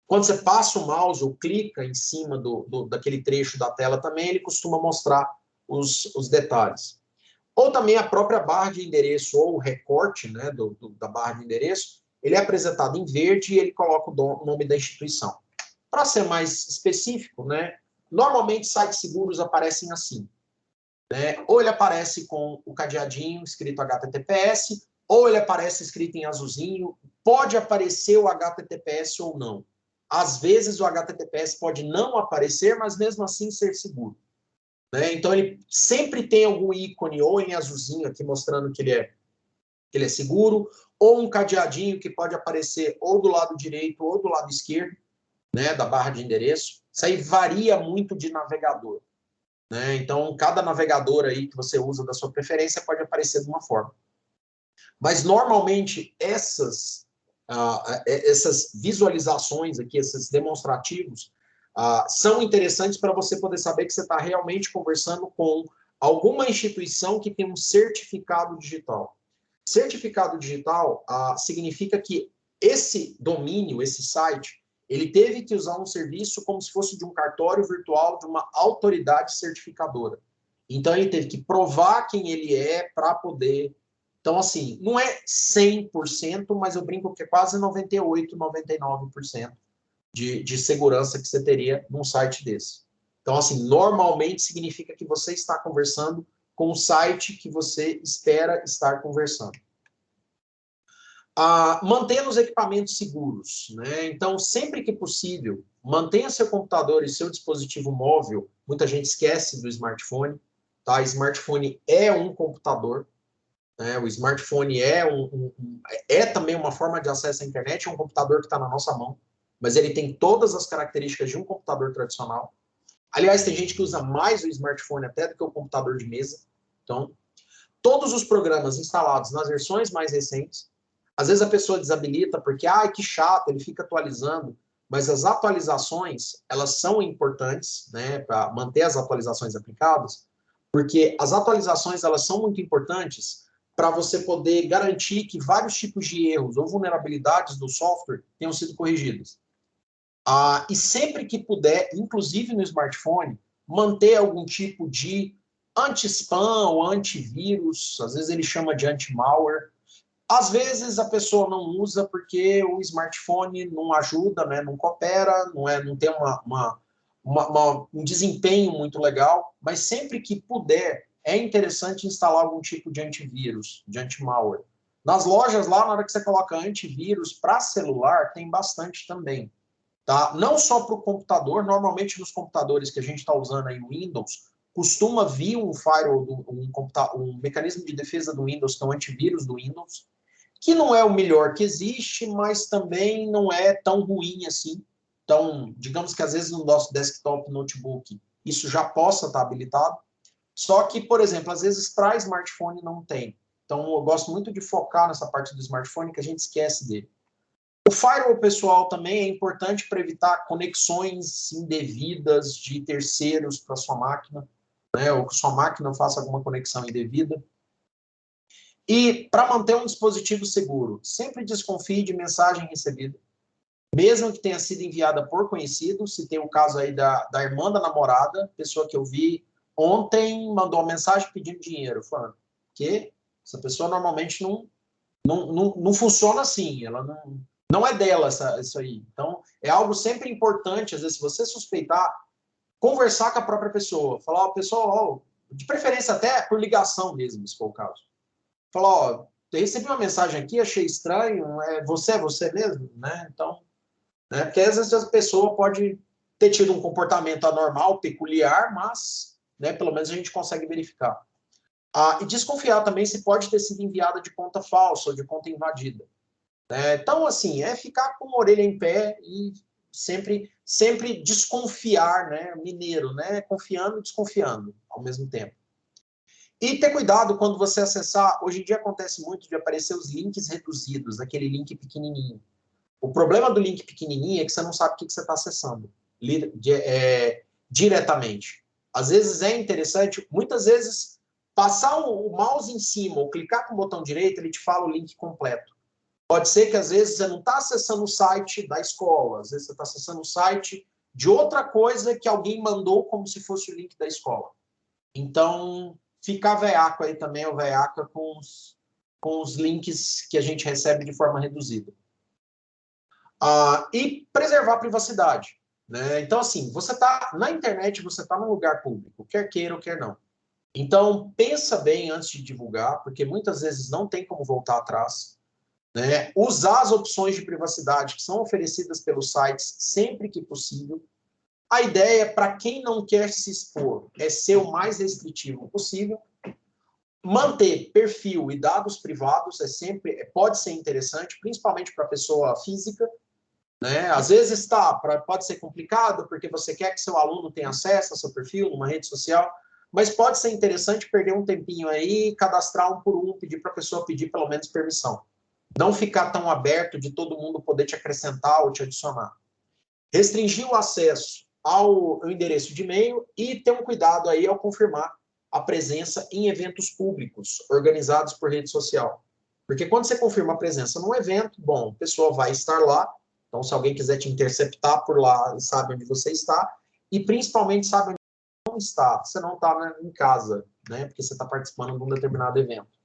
Quando você passa o mouse ou clica em cima daquele trecho da tela também, ele costuma mostrar os detalhes. Ou também a própria barra de endereço ou o recorte, né, da barra de endereço, ele é apresentado em verde e ele coloca o nome da instituição. Para ser mais específico, né, normalmente sites seguros aparecem assim, né? Ou ele aparece com o cadeadinho escrito HTTPS, ou ele aparece escrito em azulzinho. Pode aparecer o HTTPS ou não. Às vezes o HTTPS pode não aparecer, mas mesmo assim ser seguro, né? Então ele sempre tem algum ícone ou em azulzinho aqui mostrando que ele é seguro, ou um cadeadinho que pode aparecer ou do lado direito ou do lado esquerdo, né, da barra de endereço. Isso aí varia muito de navegador, né? Então, cada navegador aí que você usa da sua preferência pode aparecer de uma forma. Mas, normalmente, essas visualizações aqui, esses demonstrativos, são interessantes para você poder saber que você está realmente conversando com alguma instituição que tem um certificado digital. Certificado digital significa que esse domínio, esse site, ele teve que usar um serviço como se fosse de um cartório virtual de uma autoridade certificadora. Então, ele teve que provar quem ele é para poder... Então, assim, não é 100%, mas eu brinco que é quase 98%, 99% de segurança que você teria num site desse. Então, assim, normalmente significa que você está conversando com o site que você espera estar conversando. Mantenha os equipamentos seguros, né? Então, sempre que possível, mantenha seu computador e seu dispositivo móvel. Muita gente esquece do smartphone, tá? Smartphone é um computador, né? O smartphone é também uma forma de acesso à internet, é um computador que está na nossa mão, mas ele tem todas as características de um computador tradicional. Aliás, tem gente que usa mais o smartphone até do que o computador de mesa. Então, todos os programas instalados nas versões mais recentes. Às vezes a pessoa desabilita porque, que chato, ele fica atualizando, mas as atualizações, elas são importantes, né, para manter as atualizações aplicadas, porque as atualizações, elas são muito importantes para você poder garantir que vários tipos de erros ou vulnerabilidades do software tenham sido corrigidos. E sempre que puder, inclusive no smartphone, manter algum tipo de anti-spam ou antivírus, às vezes ele chama de anti-malware. Às vezes a pessoa não usa porque o smartphone não ajuda, né, não coopera, não tem um desempenho muito legal, mas sempre que puder, é interessante instalar algum tipo de antivírus, de anti-malware. Nas lojas lá, na hora que você coloca antivírus para celular, tem bastante também. Tá? Não só para o computador, normalmente nos computadores que a gente está usando aí no Windows, costuma vir um firewall, um mecanismo de defesa do Windows, que é um antivírus do Windows, que não é o melhor que existe, mas também não é tão ruim assim. Então, digamos que às vezes no nosso desktop, notebook, isso já possa estar habilitado. Só que, por exemplo, às vezes para smartphone não tem. Então, eu gosto muito de focar nessa parte do smartphone que a gente esquece dele. O firewall pessoal também é importante para evitar conexões indevidas de terceiros para sua máquina, né, ou que sua máquina faça alguma conexão indevida. E para manter um dispositivo seguro, sempre desconfie de mensagem recebida, mesmo que tenha sido enviada por conhecido. Se tem o caso aí da irmã da namorada, pessoa que eu vi ontem mandou uma mensagem pedindo dinheiro, falando que essa pessoa normalmente não funciona assim, ela não é dela isso aí. Então, é algo sempre importante, às vezes, se você suspeitar, conversar com a própria pessoa, falar, pessoal, de preferência até por ligação mesmo, se for o caso. Falar, eu recebi uma mensagem aqui, achei estranho, é você mesmo, né? Então, né? Porque às vezes a pessoa pode ter tido um comportamento anormal, peculiar, mas, né, pelo menos a gente consegue verificar. E desconfiar também se pode ter sido enviada de conta falsa ou de conta invadida. Então, assim, é ficar com a orelha em pé e sempre desconfiar, né? Mineiro, né? Confiando e desconfiando ao mesmo tempo. E ter cuidado quando você acessar. Hoje em dia acontece muito de aparecer os links reduzidos, aquele link pequenininho. O problema do link pequenininho é que você não sabe o que você está acessando diretamente. Às vezes é interessante, muitas vezes, passar o mouse em cima ou clicar com o botão direito, ele te fala o link completo. Pode ser que, às vezes, você não está acessando o site da escola, às vezes você está acessando o site de outra coisa que alguém mandou como se fosse o link da escola. Então, ficar veaco aí também, ou veaca com os links que a gente recebe de forma reduzida. E preservar a privacidade. Né? Então, assim, você está na internet, você está num lugar público, quer queira ou quer não. Então, pensa bem antes de divulgar, porque muitas vezes não tem como voltar atrás. Né? Usar as opções de privacidade que são oferecidas pelos sites sempre que possível. A ideia, para quem não quer se expor, é ser o mais restritivo possível. Manter perfil e dados privados pode ser interessante, principalmente para a pessoa física. Né? Às vezes pode ser complicado, porque você quer que seu aluno tenha acesso ao seu perfil numa rede social, mas pode ser interessante perder um tempinho aí, cadastrar um por um, pedir para a pessoa pedir pelo menos permissão. Não ficar tão aberto de todo mundo poder te acrescentar ou te adicionar. Restringir o acesso ao endereço de e-mail e ter um cuidado aí ao confirmar a presença em eventos públicos organizados por rede social. Porque quando você confirma a presença num evento, bom, a pessoa vai estar lá, então se alguém quiser te interceptar por lá, sabe onde você está, e principalmente sabe onde você não está. Você não está em casa, né? Porque você está participando de um determinado evento.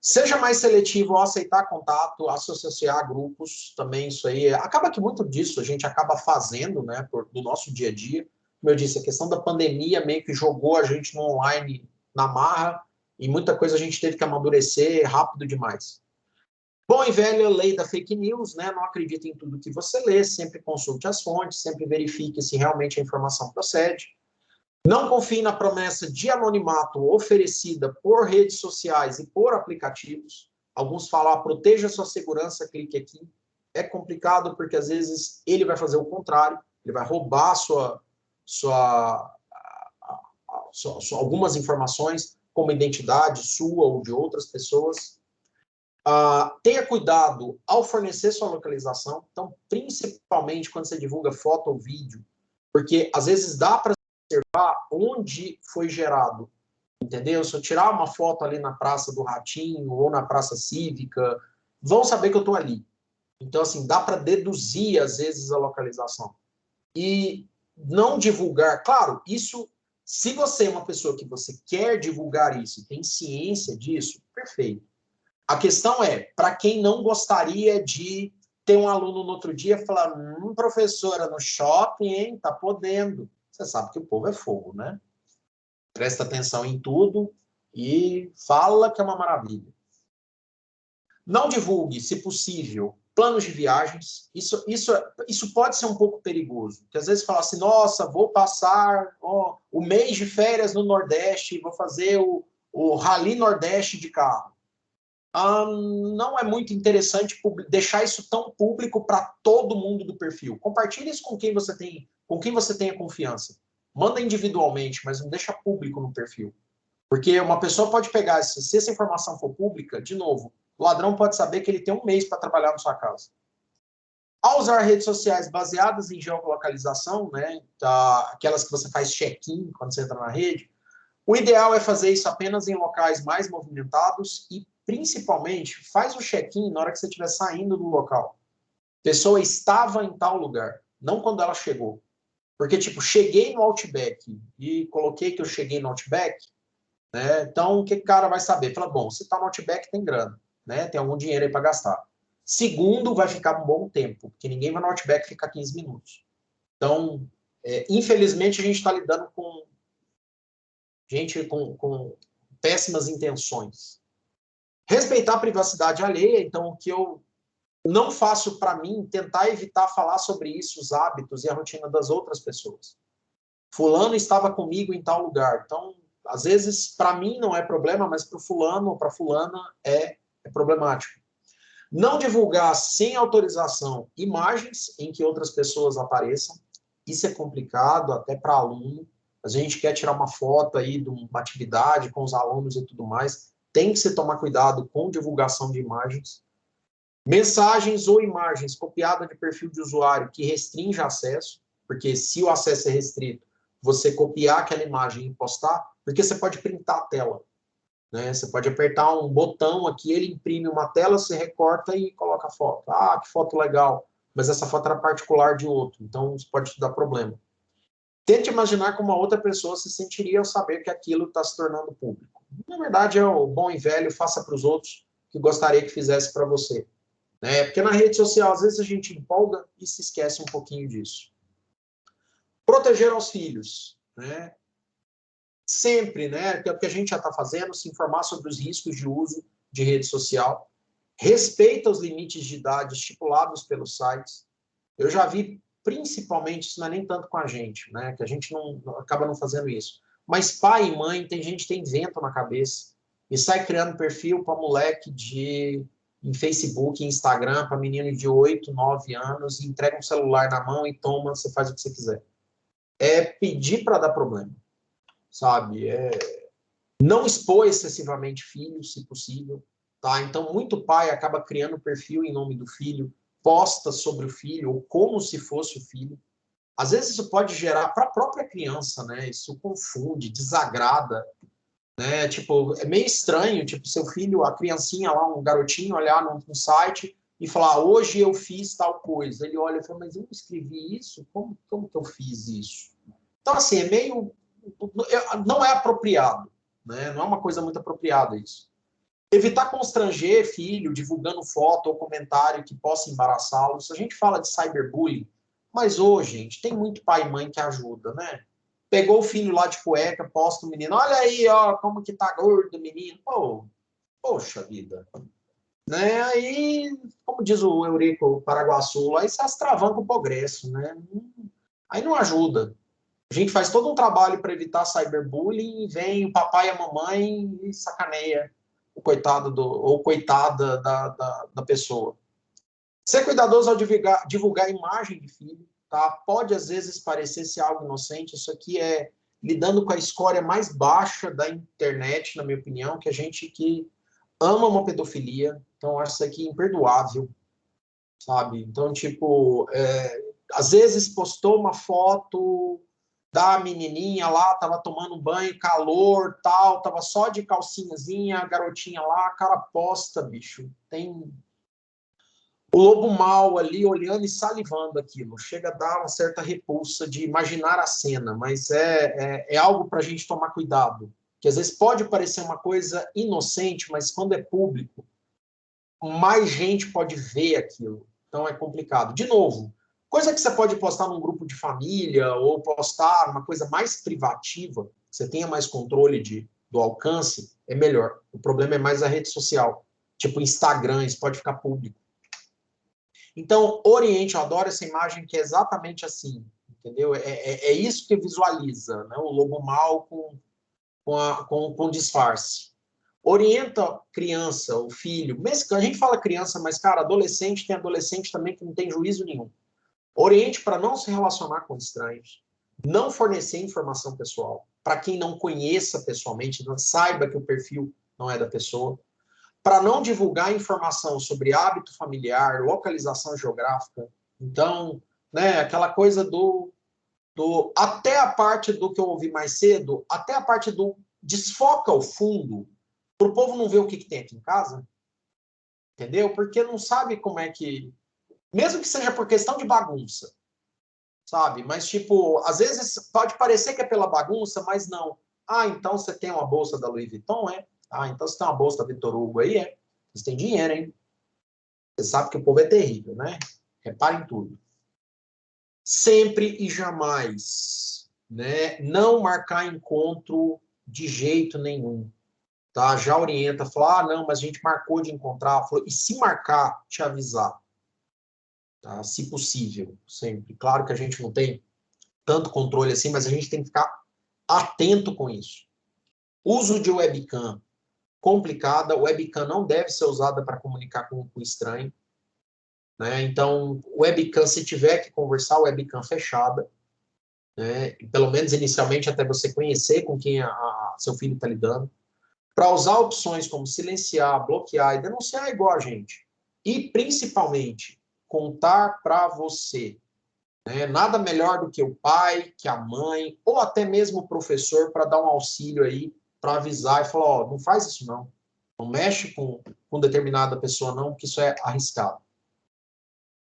Seja mais seletivo ao aceitar contato, associar grupos, também isso aí. Acaba que muito disso a gente acaba fazendo, né, do nosso dia a dia. Como eu disse, a questão da pandemia meio que jogou a gente no online na marra, e muita coisa a gente teve que amadurecer rápido demais. Bom e velha lei da fake news, né? Não acredite em tudo que você lê, sempre consulte as fontes, sempre verifique se realmente a informação procede. Não confie na promessa de anonimato oferecida por redes sociais e por aplicativos. Alguns falam, proteja sua segurança, clique aqui. É complicado porque, às vezes, ele vai fazer o contrário. Ele vai roubar algumas informações, como identidade sua ou de outras pessoas. Tenha cuidado ao fornecer sua localização. Então, principalmente quando você divulga foto ou vídeo, porque, às vezes, dá para observar onde foi gerado, entendeu? Se eu tirar uma foto ali na Praça do Ratinho ou na Praça Cívica, vão saber que eu estou ali. Então, assim, dá para deduzir, às vezes, a localização. E não divulgar, claro, isso, se você é uma pessoa que você quer divulgar isso, tem ciência disso, perfeito. A questão é, para quem não gostaria de ter um aluno no outro dia e falar, professora, no shopping, hein, tá podendo. Você sabe que o povo é fogo, né? Presta atenção em tudo e fala que é uma maravilha. Não divulgue, se possível, planos de viagens. Isso pode ser um pouco perigoso. Porque às vezes fala assim, nossa, vou passar o mês de férias no Nordeste, vou fazer o Rally Nordeste de carro. Não é muito interessante deixar isso tão público para todo mundo do perfil. Compartilhe isso com quem você tenha confiança. Manda individualmente, mas não deixa público no perfil. Porque uma pessoa pode pegar, se essa informação for pública, de novo, o ladrão pode saber que ele tem um mês para trabalhar na sua casa. Ao usar redes sociais baseadas em geolocalização, né, aquelas que você faz check-in quando você entra na rede, O ideal é fazer isso apenas em locais mais movimentados e, principalmente, faz o check-in na hora que você estiver saindo do local. A pessoa estava em tal lugar, não quando ela chegou. Porque, tipo, cheguei no Outback e coloquei que eu cheguei no Outback, né? Então, o que o cara vai saber? Fala, bom, se tá no Outback, tem grana, né? Tem algum dinheiro aí para gastar. Segundo, vai ficar um bom tempo, porque ninguém vai no Outback ficar 15 minutos. Então, infelizmente, a gente está lidando com gente com péssimas intenções. Respeitar a privacidade alheia, então, o que eu não faço para mim, tentar evitar falar sobre isso, os hábitos e a rotina das outras pessoas. Fulano estava comigo em tal lugar. Então, às vezes, para mim não é problema, mas para o fulano ou para a fulana é problemático. Não divulgar sem autorização imagens em que outras pessoas apareçam. Isso é complicado, até para aluno. A gente quer tirar uma foto aí de uma atividade com os alunos e tudo mais. Tem que se tomar cuidado com divulgação de imagens. Mensagens ou imagens copiadas de perfil de usuário que restringe acesso, porque se o acesso é restrito, você copiar aquela imagem e postar, porque você pode printar a tela. Né? Você pode apertar um botão aqui, ele imprime uma tela, você recorta e coloca a foto. Ah, que foto legal. Mas essa foto era particular de outro, então isso pode te dar problema. Tente imaginar como a outra pessoa se sentiria ao saber que aquilo está se tornando público. Na verdade, é o bom e velho, faça para os outros que gostaria que fizesse para você. Né? Porque na rede social, às vezes, a gente empolga e se esquece um pouquinho disso. Proteger aos filhos. Né? Sempre, né? Que é o que a gente já está fazendo, se informar sobre os riscos de uso de rede social. Respeita os limites de idade estipulados pelos sites. Eu já vi, principalmente, isso não é nem tanto com a gente, né? Que a gente acaba não fazendo isso. Mas pai e mãe, tem gente que tem vento na cabeça e sai criando perfil para moleque em Facebook, Instagram, para menino de 8, 9 anos, e entrega um celular na mão e toma, você faz o que você quiser. É pedir para dar problema, sabe? Não expor excessivamente filhos, se possível. Tá? Então, muito pai acaba criando perfil em nome do filho, posta sobre o filho, ou como se fosse o filho. Às vezes isso pode gerar para a própria criança, né? Isso confunde, desagrada. Né? Tipo, é meio estranho, tipo, seu filho, a criancinha lá, um garotinho, olhar num site e falar, hoje eu fiz tal coisa. Ele olha e fala, mas eu não escrevi isso? Como que eu fiz isso? Então, assim, é meio... Não é apropriado, né? Não é uma coisa muito apropriada isso. Evitar constranger filho, divulgando foto ou comentário que possa embaraçá-los. A gente fala de cyberbullying, mas hoje, gente, tem muito pai e mãe que ajuda, né? Pegou o filho lá de cueca, posta o menino, olha aí, ó, como que tá gordo o menino. Pô, poxa vida. Né? Aí, como diz o Eurico Paraguaçu, aí se astravanca o progresso, né? Aí não ajuda. A gente faz todo um trabalho para evitar cyberbullying e vem o papai e a mamãe e sacaneia o coitado ou coitada da pessoa. Ser cuidadoso ao divulgar imagem de filho, tá? Pode às vezes parecer ser algo inocente, isso aqui é lidando com a escória mais baixa da internet, na minha opinião, que a gente que ama uma pedofilia, então acho isso aqui imperdoável, sabe? Então, tipo, às vezes postou uma foto da menininha lá, tava tomando banho, calor, tal, tava só de calcinhazinha, a garotinha lá, cara posta, bicho, tem o lobo mau ali olhando e salivando aquilo, chega a dar uma certa repulsa de imaginar a cena, mas é algo para a gente tomar cuidado, que às vezes pode parecer uma coisa inocente, mas quando é público, mais gente pode ver aquilo, então é complicado. De novo, coisa que você pode postar num grupo de família ou postar uma coisa mais privativa, você tenha mais controle do alcance, é melhor. O problema é mais a rede social. Tipo Instagram, isso pode ficar público. Então, oriente, eu adoro essa imagem que é exatamente assim, entendeu? É isso que visualiza, né? O lobo mau com disfarce. Orienta criança, o filho, mesmo, a gente fala criança, mas, cara, adolescente, tem adolescente também que não tem juízo nenhum. Oriente para não se relacionar com estranhos, não fornecer informação pessoal, para quem não conheça pessoalmente, não saiba que o perfil não é da pessoa, para não divulgar informação sobre hábito familiar, localização geográfica. Então, né, aquela coisa até a parte do que eu ouvi mais cedo, até a parte do desfoca o fundo para o povo não ver o que tem aqui em casa, entendeu? Porque não sabe como é que... Mesmo que seja por questão de bagunça, sabe? Mas, tipo, às vezes pode parecer que é pela bagunça, mas não. Ah, então você tem uma bolsa da Louis Vuitton, é? Ah, então você tem uma bolsa da Vitor Hugo aí, é? Você tem dinheiro, hein? Você sabe que o povo é terrível, né? Repare em tudo. Sempre e jamais, né? Não marcar encontro de jeito nenhum. Tá? Já orienta, fala, ah, não, mas a gente marcou de encontrar. Falou, e se marcar, te avisar. Tá? Se possível, sempre. Claro que a gente não tem tanto controle assim, mas a gente tem que ficar atento com isso. Uso de webcam complicada. Webcam não deve ser usada para comunicar com o estranho. Né? Então, webcam, se tiver que conversar, webcam fechada. Né? Pelo menos inicialmente, até você conhecer com quem seu filho está lidando. Para usar opções como silenciar, bloquear e denunciar igual a gente. E, principalmente, contar para você. Né? Nada melhor do que o pai, que a mãe, ou até mesmo o professor, para dar um auxílio aí, para avisar e falar, ó, não faz isso não. Não mexe com determinada pessoa não, porque isso é arriscado.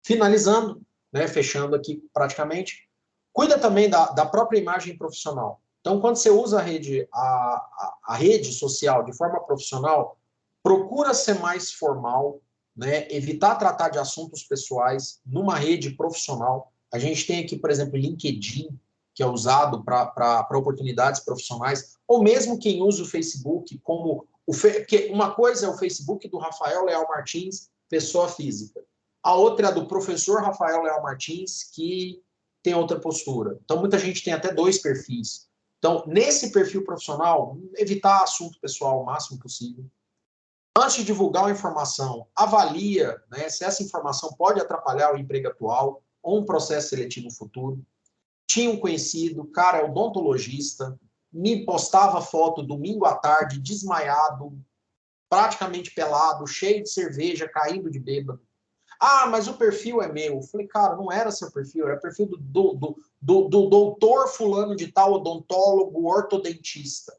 Finalizando, né, fechando aqui praticamente, cuida também da própria imagem profissional. Então, quando você usa a rede social de forma profissional, procura ser mais formal, né? Evitar tratar de assuntos pessoais numa rede profissional. A gente tem aqui, por exemplo, LinkedIn, que é usado para oportunidades profissionais, ou mesmo quem usa o Facebook como... Porque uma coisa é o Facebook do Rafael Leal Martins, pessoa física. A outra é a do professor Rafael Leal Martins, que tem outra postura. Então, muita gente tem até 2 perfis. Então, nesse perfil profissional, evitar assunto pessoal o máximo possível. Antes de divulgar uma informação, avalia, né, se essa informação pode atrapalhar o emprego atual ou um processo seletivo futuro. Tinha um conhecido, cara, é odontologista, me postava foto domingo à tarde, desmaiado, praticamente pelado, cheio de cerveja, caindo de bêbado. Ah, mas o perfil é meu. Eu falei, cara, não era seu perfil, era perfil do doutor fulano de tal, odontólogo, ortodentista.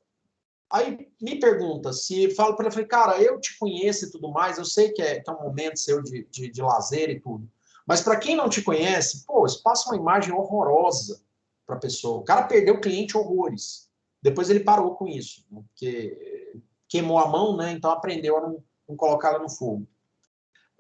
Aí me pergunta, se falo para ele, falei, cara, eu te conheço e tudo mais, eu sei que é um momento seu de lazer e tudo, mas para quem não te conhece, pô, isso passa uma imagem horrorosa para a pessoa. O cara perdeu o cliente horrores. Depois ele parou com isso, né, porque queimou a mão, né, então aprendeu a não colocar ela no fogo.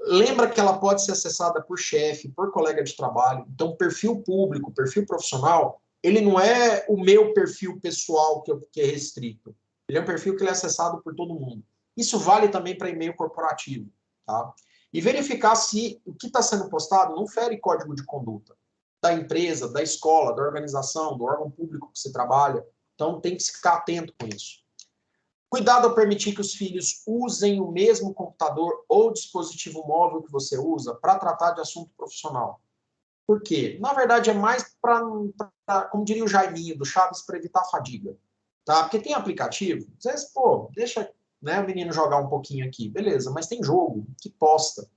Lembra que ela pode ser acessada por chefe, por colega de trabalho. Então, perfil público, perfil profissional, ele não é o meu perfil pessoal que é restrito. Ele é um perfil que ele é acessado por todo mundo. Isso vale também para e-mail corporativo. Tá? E verificar se o que está sendo postado não fere código de conduta da empresa, da escola, da organização, do órgão público que você trabalha. Então, tem que ficar atento com isso. Cuidado ao permitir que os filhos usem o mesmo computador ou dispositivo móvel que você usa para tratar de assunto profissional. Por quê? Na verdade, é mais para, como diria o Jaiminho do Chaves, para evitar a fadiga. Tá? Porque tem aplicativo, às vezes, pô, deixa, né, o menino jogar um pouquinho aqui. Beleza, mas tem jogo que posta.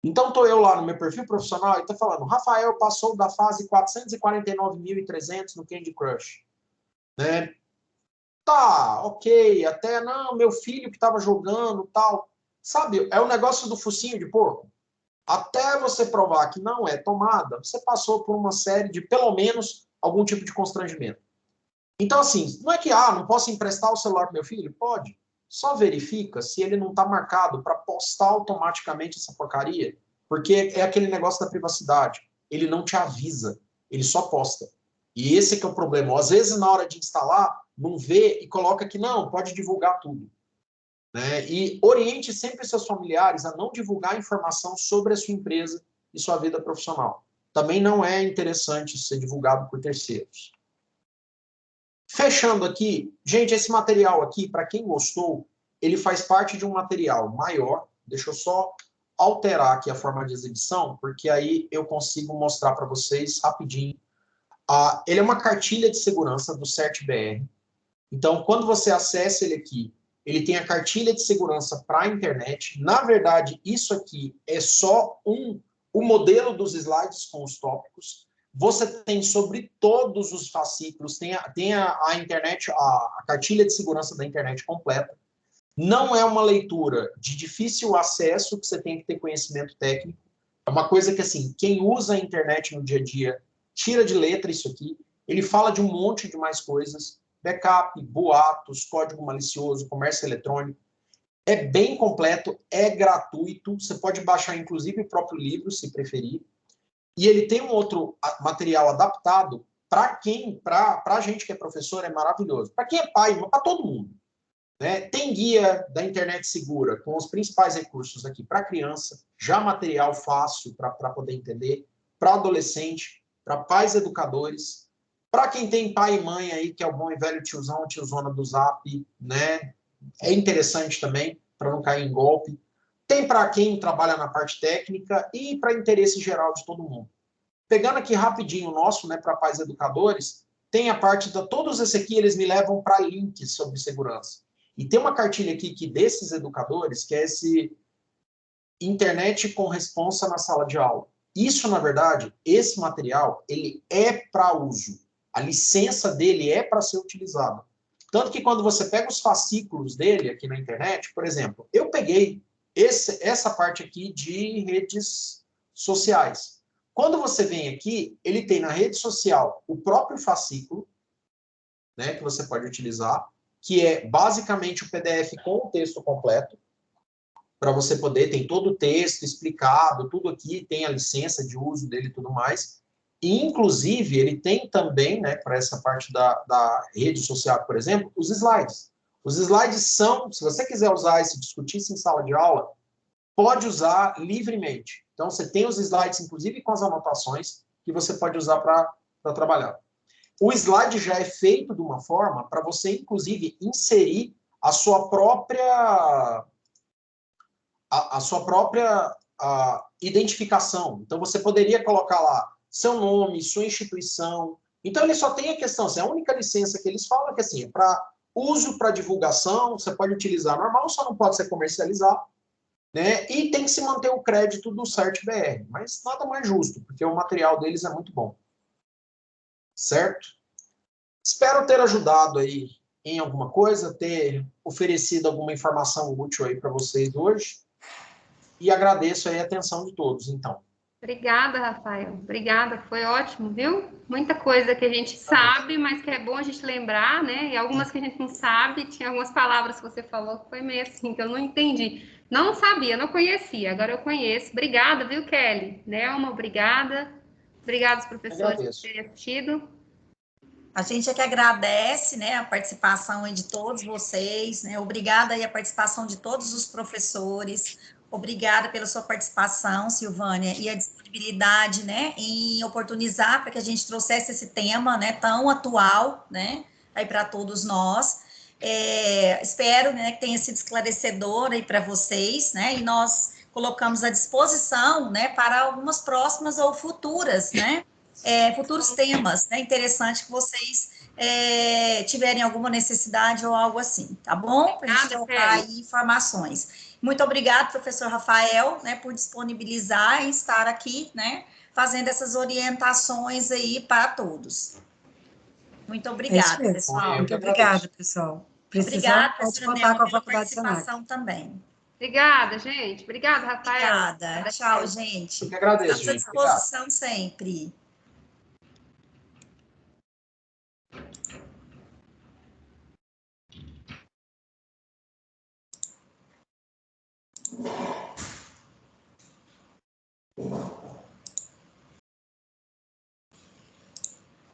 Então, estou eu lá no meu perfil profissional e estou falando, Rafael passou da fase 449.300 no Candy Crush. Né? Tá, ok, até não, meu filho que estava jogando, tal. Sabe, é o negócio do focinho de porco. Até você provar que não é tomada, você passou por uma série de, pelo menos, algum tipo de constrangimento. Então, assim, não é que, não posso emprestar o celular para meu filho? Pode. Só verifica se ele não está marcado para postar automaticamente essa porcaria, porque é aquele negócio da privacidade. Ele não te avisa, ele só posta. E esse que é o problema. Às vezes, na hora de instalar, não vê e coloca que não, pode divulgar tudo. Né? E oriente sempre seus familiares a não divulgar informação sobre a sua empresa e sua vida profissional. Também não é interessante ser divulgado por terceiros. Fechando aqui, gente, esse material aqui, para quem gostou, ele faz parte de um material maior. Deixa eu só alterar aqui a forma de exibição, porque aí eu consigo mostrar para vocês rapidinho. Ele é uma cartilha de segurança do CertBR. Então, quando você acessa ele aqui, ele tem a cartilha de segurança para a internet. Na verdade, isso aqui é só o modelo dos slides com os tópicos, você tem sobre todos os fascículos, tem a internet, a cartilha de segurança da internet completa. Não é uma leitura de difícil acesso, que você tem que ter conhecimento técnico. É uma coisa que, assim, quem usa a internet no dia a dia, tira de letra isso aqui. Ele fala de um monte de mais coisas. Backup, boatos, código malicioso, comércio eletrônico. É bem completo, é gratuito. Você pode baixar, inclusive, o próprio livro, se preferir. E ele tem um outro material adaptado para a gente que é professor, é maravilhoso. Para quem é pai, para todo mundo. Né? Tem guia da internet segura, com os principais recursos aqui para criança, já material fácil para poder entender, para adolescente, para pais educadores, para quem tem pai e mãe aí, que é o bom e velho tiozão, tiozona do Zap, né? É interessante também, para não cair em golpe. Tem para quem trabalha na parte técnica e para interesse geral de todo mundo. Pegando aqui rapidinho o nosso, né, para pais educadores, tem a parte da... Todos esses aqui, eles me levam para links sobre segurança. E tem uma cartilha aqui que desses educadores, que é esse internet com responsa na sala de aula. Isso, na verdade, esse material, ele é para uso. A licença dele é para ser utilizada. Tanto que quando você pega os fascículos dele aqui na internet, por exemplo, eu peguei essa parte aqui de redes sociais. Quando você vem aqui, ele tem na rede social o próprio fascículo, né, que você pode utilizar, que é basicamente o PDF com o texto completo, para você poder, tem todo o texto explicado, tudo aqui, tem a licença de uso dele e tudo mais. E, inclusive, ele tem também, né, para essa parte da rede social, por exemplo, os slides. Os slides são, se você quiser usar e se discutir isso em sala de aula, pode usar livremente. Então, você tem os slides, inclusive com as anotações, que você pode usar para trabalhar. O slide já é feito de uma forma para você, inclusive, inserir a sua própria identificação. Então, você poderia colocar lá seu nome, sua instituição. Então, ele só tem a questão, assim, a única licença que eles falam é que, assim, para uso, para divulgação, você pode utilizar normal, só não pode ser comercializado, né? E tem que se manter o crédito do CertBR, mas nada mais justo, porque o material deles é muito bom. Certo? Espero ter ajudado aí em alguma coisa, ter oferecido alguma informação útil aí para vocês hoje. E agradeço aí a atenção de todos, então. Obrigada, Rafael. Obrigada, foi ótimo, viu? Muita coisa que a gente sabe, mas que é bom a gente lembrar, né? E algumas que a gente não sabe, tinha algumas palavras que você falou que foi meio assim, que eu não entendi. Não sabia, não conhecia, agora eu conheço. Obrigada, viu, Kelly? Nelma, obrigada. Obrigada aos professores por terem assistido. A gente é que agradece, né, a participação aí de todos vocês, né? Obrigada aí a participação de todos os professores. Obrigada pela sua participação, Silvânia, e a disponibilidade, né, em oportunizar para que a gente trouxesse esse tema, né, tão atual, né, aí para todos nós. Espero, né, que tenha sido esclarecedor aí para vocês, né, e nós colocamos à disposição, né, para algumas próximas ou futuras, né, futuros temas, né, interessante que vocês tiverem alguma necessidade ou algo assim, tá bom? Para a gente trocar aí informações. Muito obrigada, professor Rafael, né, por disponibilizar e estar aqui, né, fazendo essas orientações aí para todos. Muito obrigada, pessoal. Muito obrigada, pessoal. Obrigada, pode contar com a Faculdade Senac também. Obrigada, gente. Obrigada, Rafael. Obrigada. Tchau, gente. Eu que agradeço, Estamos à disposição sempre.